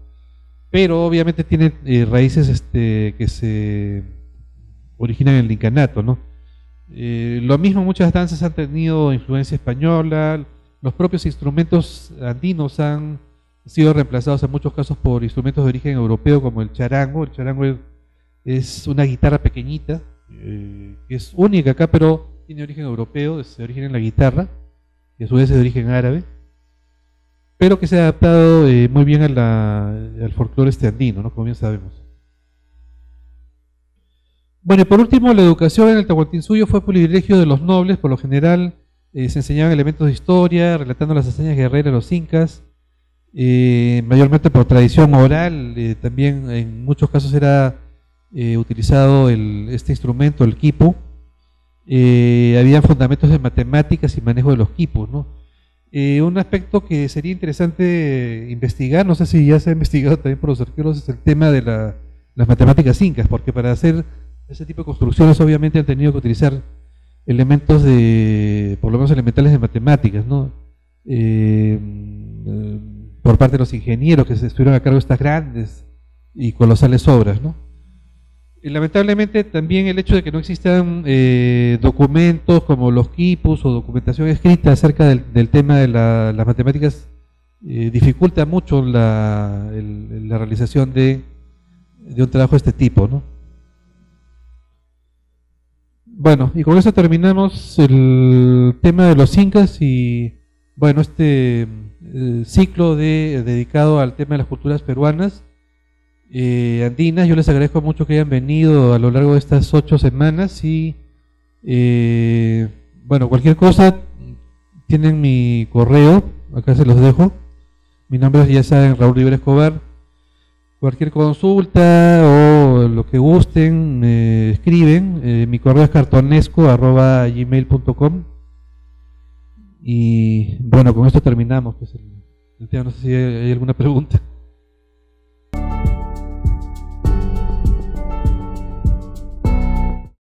Pero obviamente tiene raíces que se originan en el incanato, ¿no? Lo mismo, muchas danzas han tenido influencia española. Los propios instrumentos andinos han sido reemplazados en muchos casos por instrumentos de origen europeo, como el charango. El charango es una guitarra pequeñita, que es única acá, pero tiene origen europeo, es de origen en la guitarra, y a su vez es de origen árabe, pero que se ha adaptado muy bien al folclore andino, ¿no? Como bien sabemos. Bueno, y por último, la educación en el Tahuantinsuyo fue privilegio de los nobles. Por lo general se enseñaban elementos de historia, relatando las hazañas guerreras de los incas, mayormente por tradición oral. También en muchos casos era utilizado este instrumento, el quipu. Habían fundamentos de matemáticas y manejo de los quipus, ¿no? Un aspecto que sería interesante investigar, no sé si ya se ha investigado también por los arqueólogos, es el tema de las matemáticas incas, porque para hacer ese tipo de construcciones obviamente han tenido que utilizar elementos por lo menos elementales de matemáticas, ¿no? Por parte de los ingenieros que se estuvieron a cargo de estas grandes y colosales obras, ¿no? Y lamentablemente también el hecho de que no existan documentos como los quipus o documentación escrita acerca del tema de las matemáticas dificulta mucho la realización de un trabajo de este tipo, ¿no? Bueno, y con eso terminamos el tema de los incas y bueno, este ciclo dedicado al tema de las culturas peruanas andinas. Yo les agradezco mucho que hayan venido a lo largo de estas 8 semanas y bueno, cualquier cosa tienen mi correo, acá se los dejo. Mi nombre es, ya saben, Raúl Rivera Escobar. Cualquier consulta o lo que gusten, me escriben. Mi correo es cartonesco@gmail.com. Y bueno, con esto terminamos. Pues, no sé si hay alguna pregunta.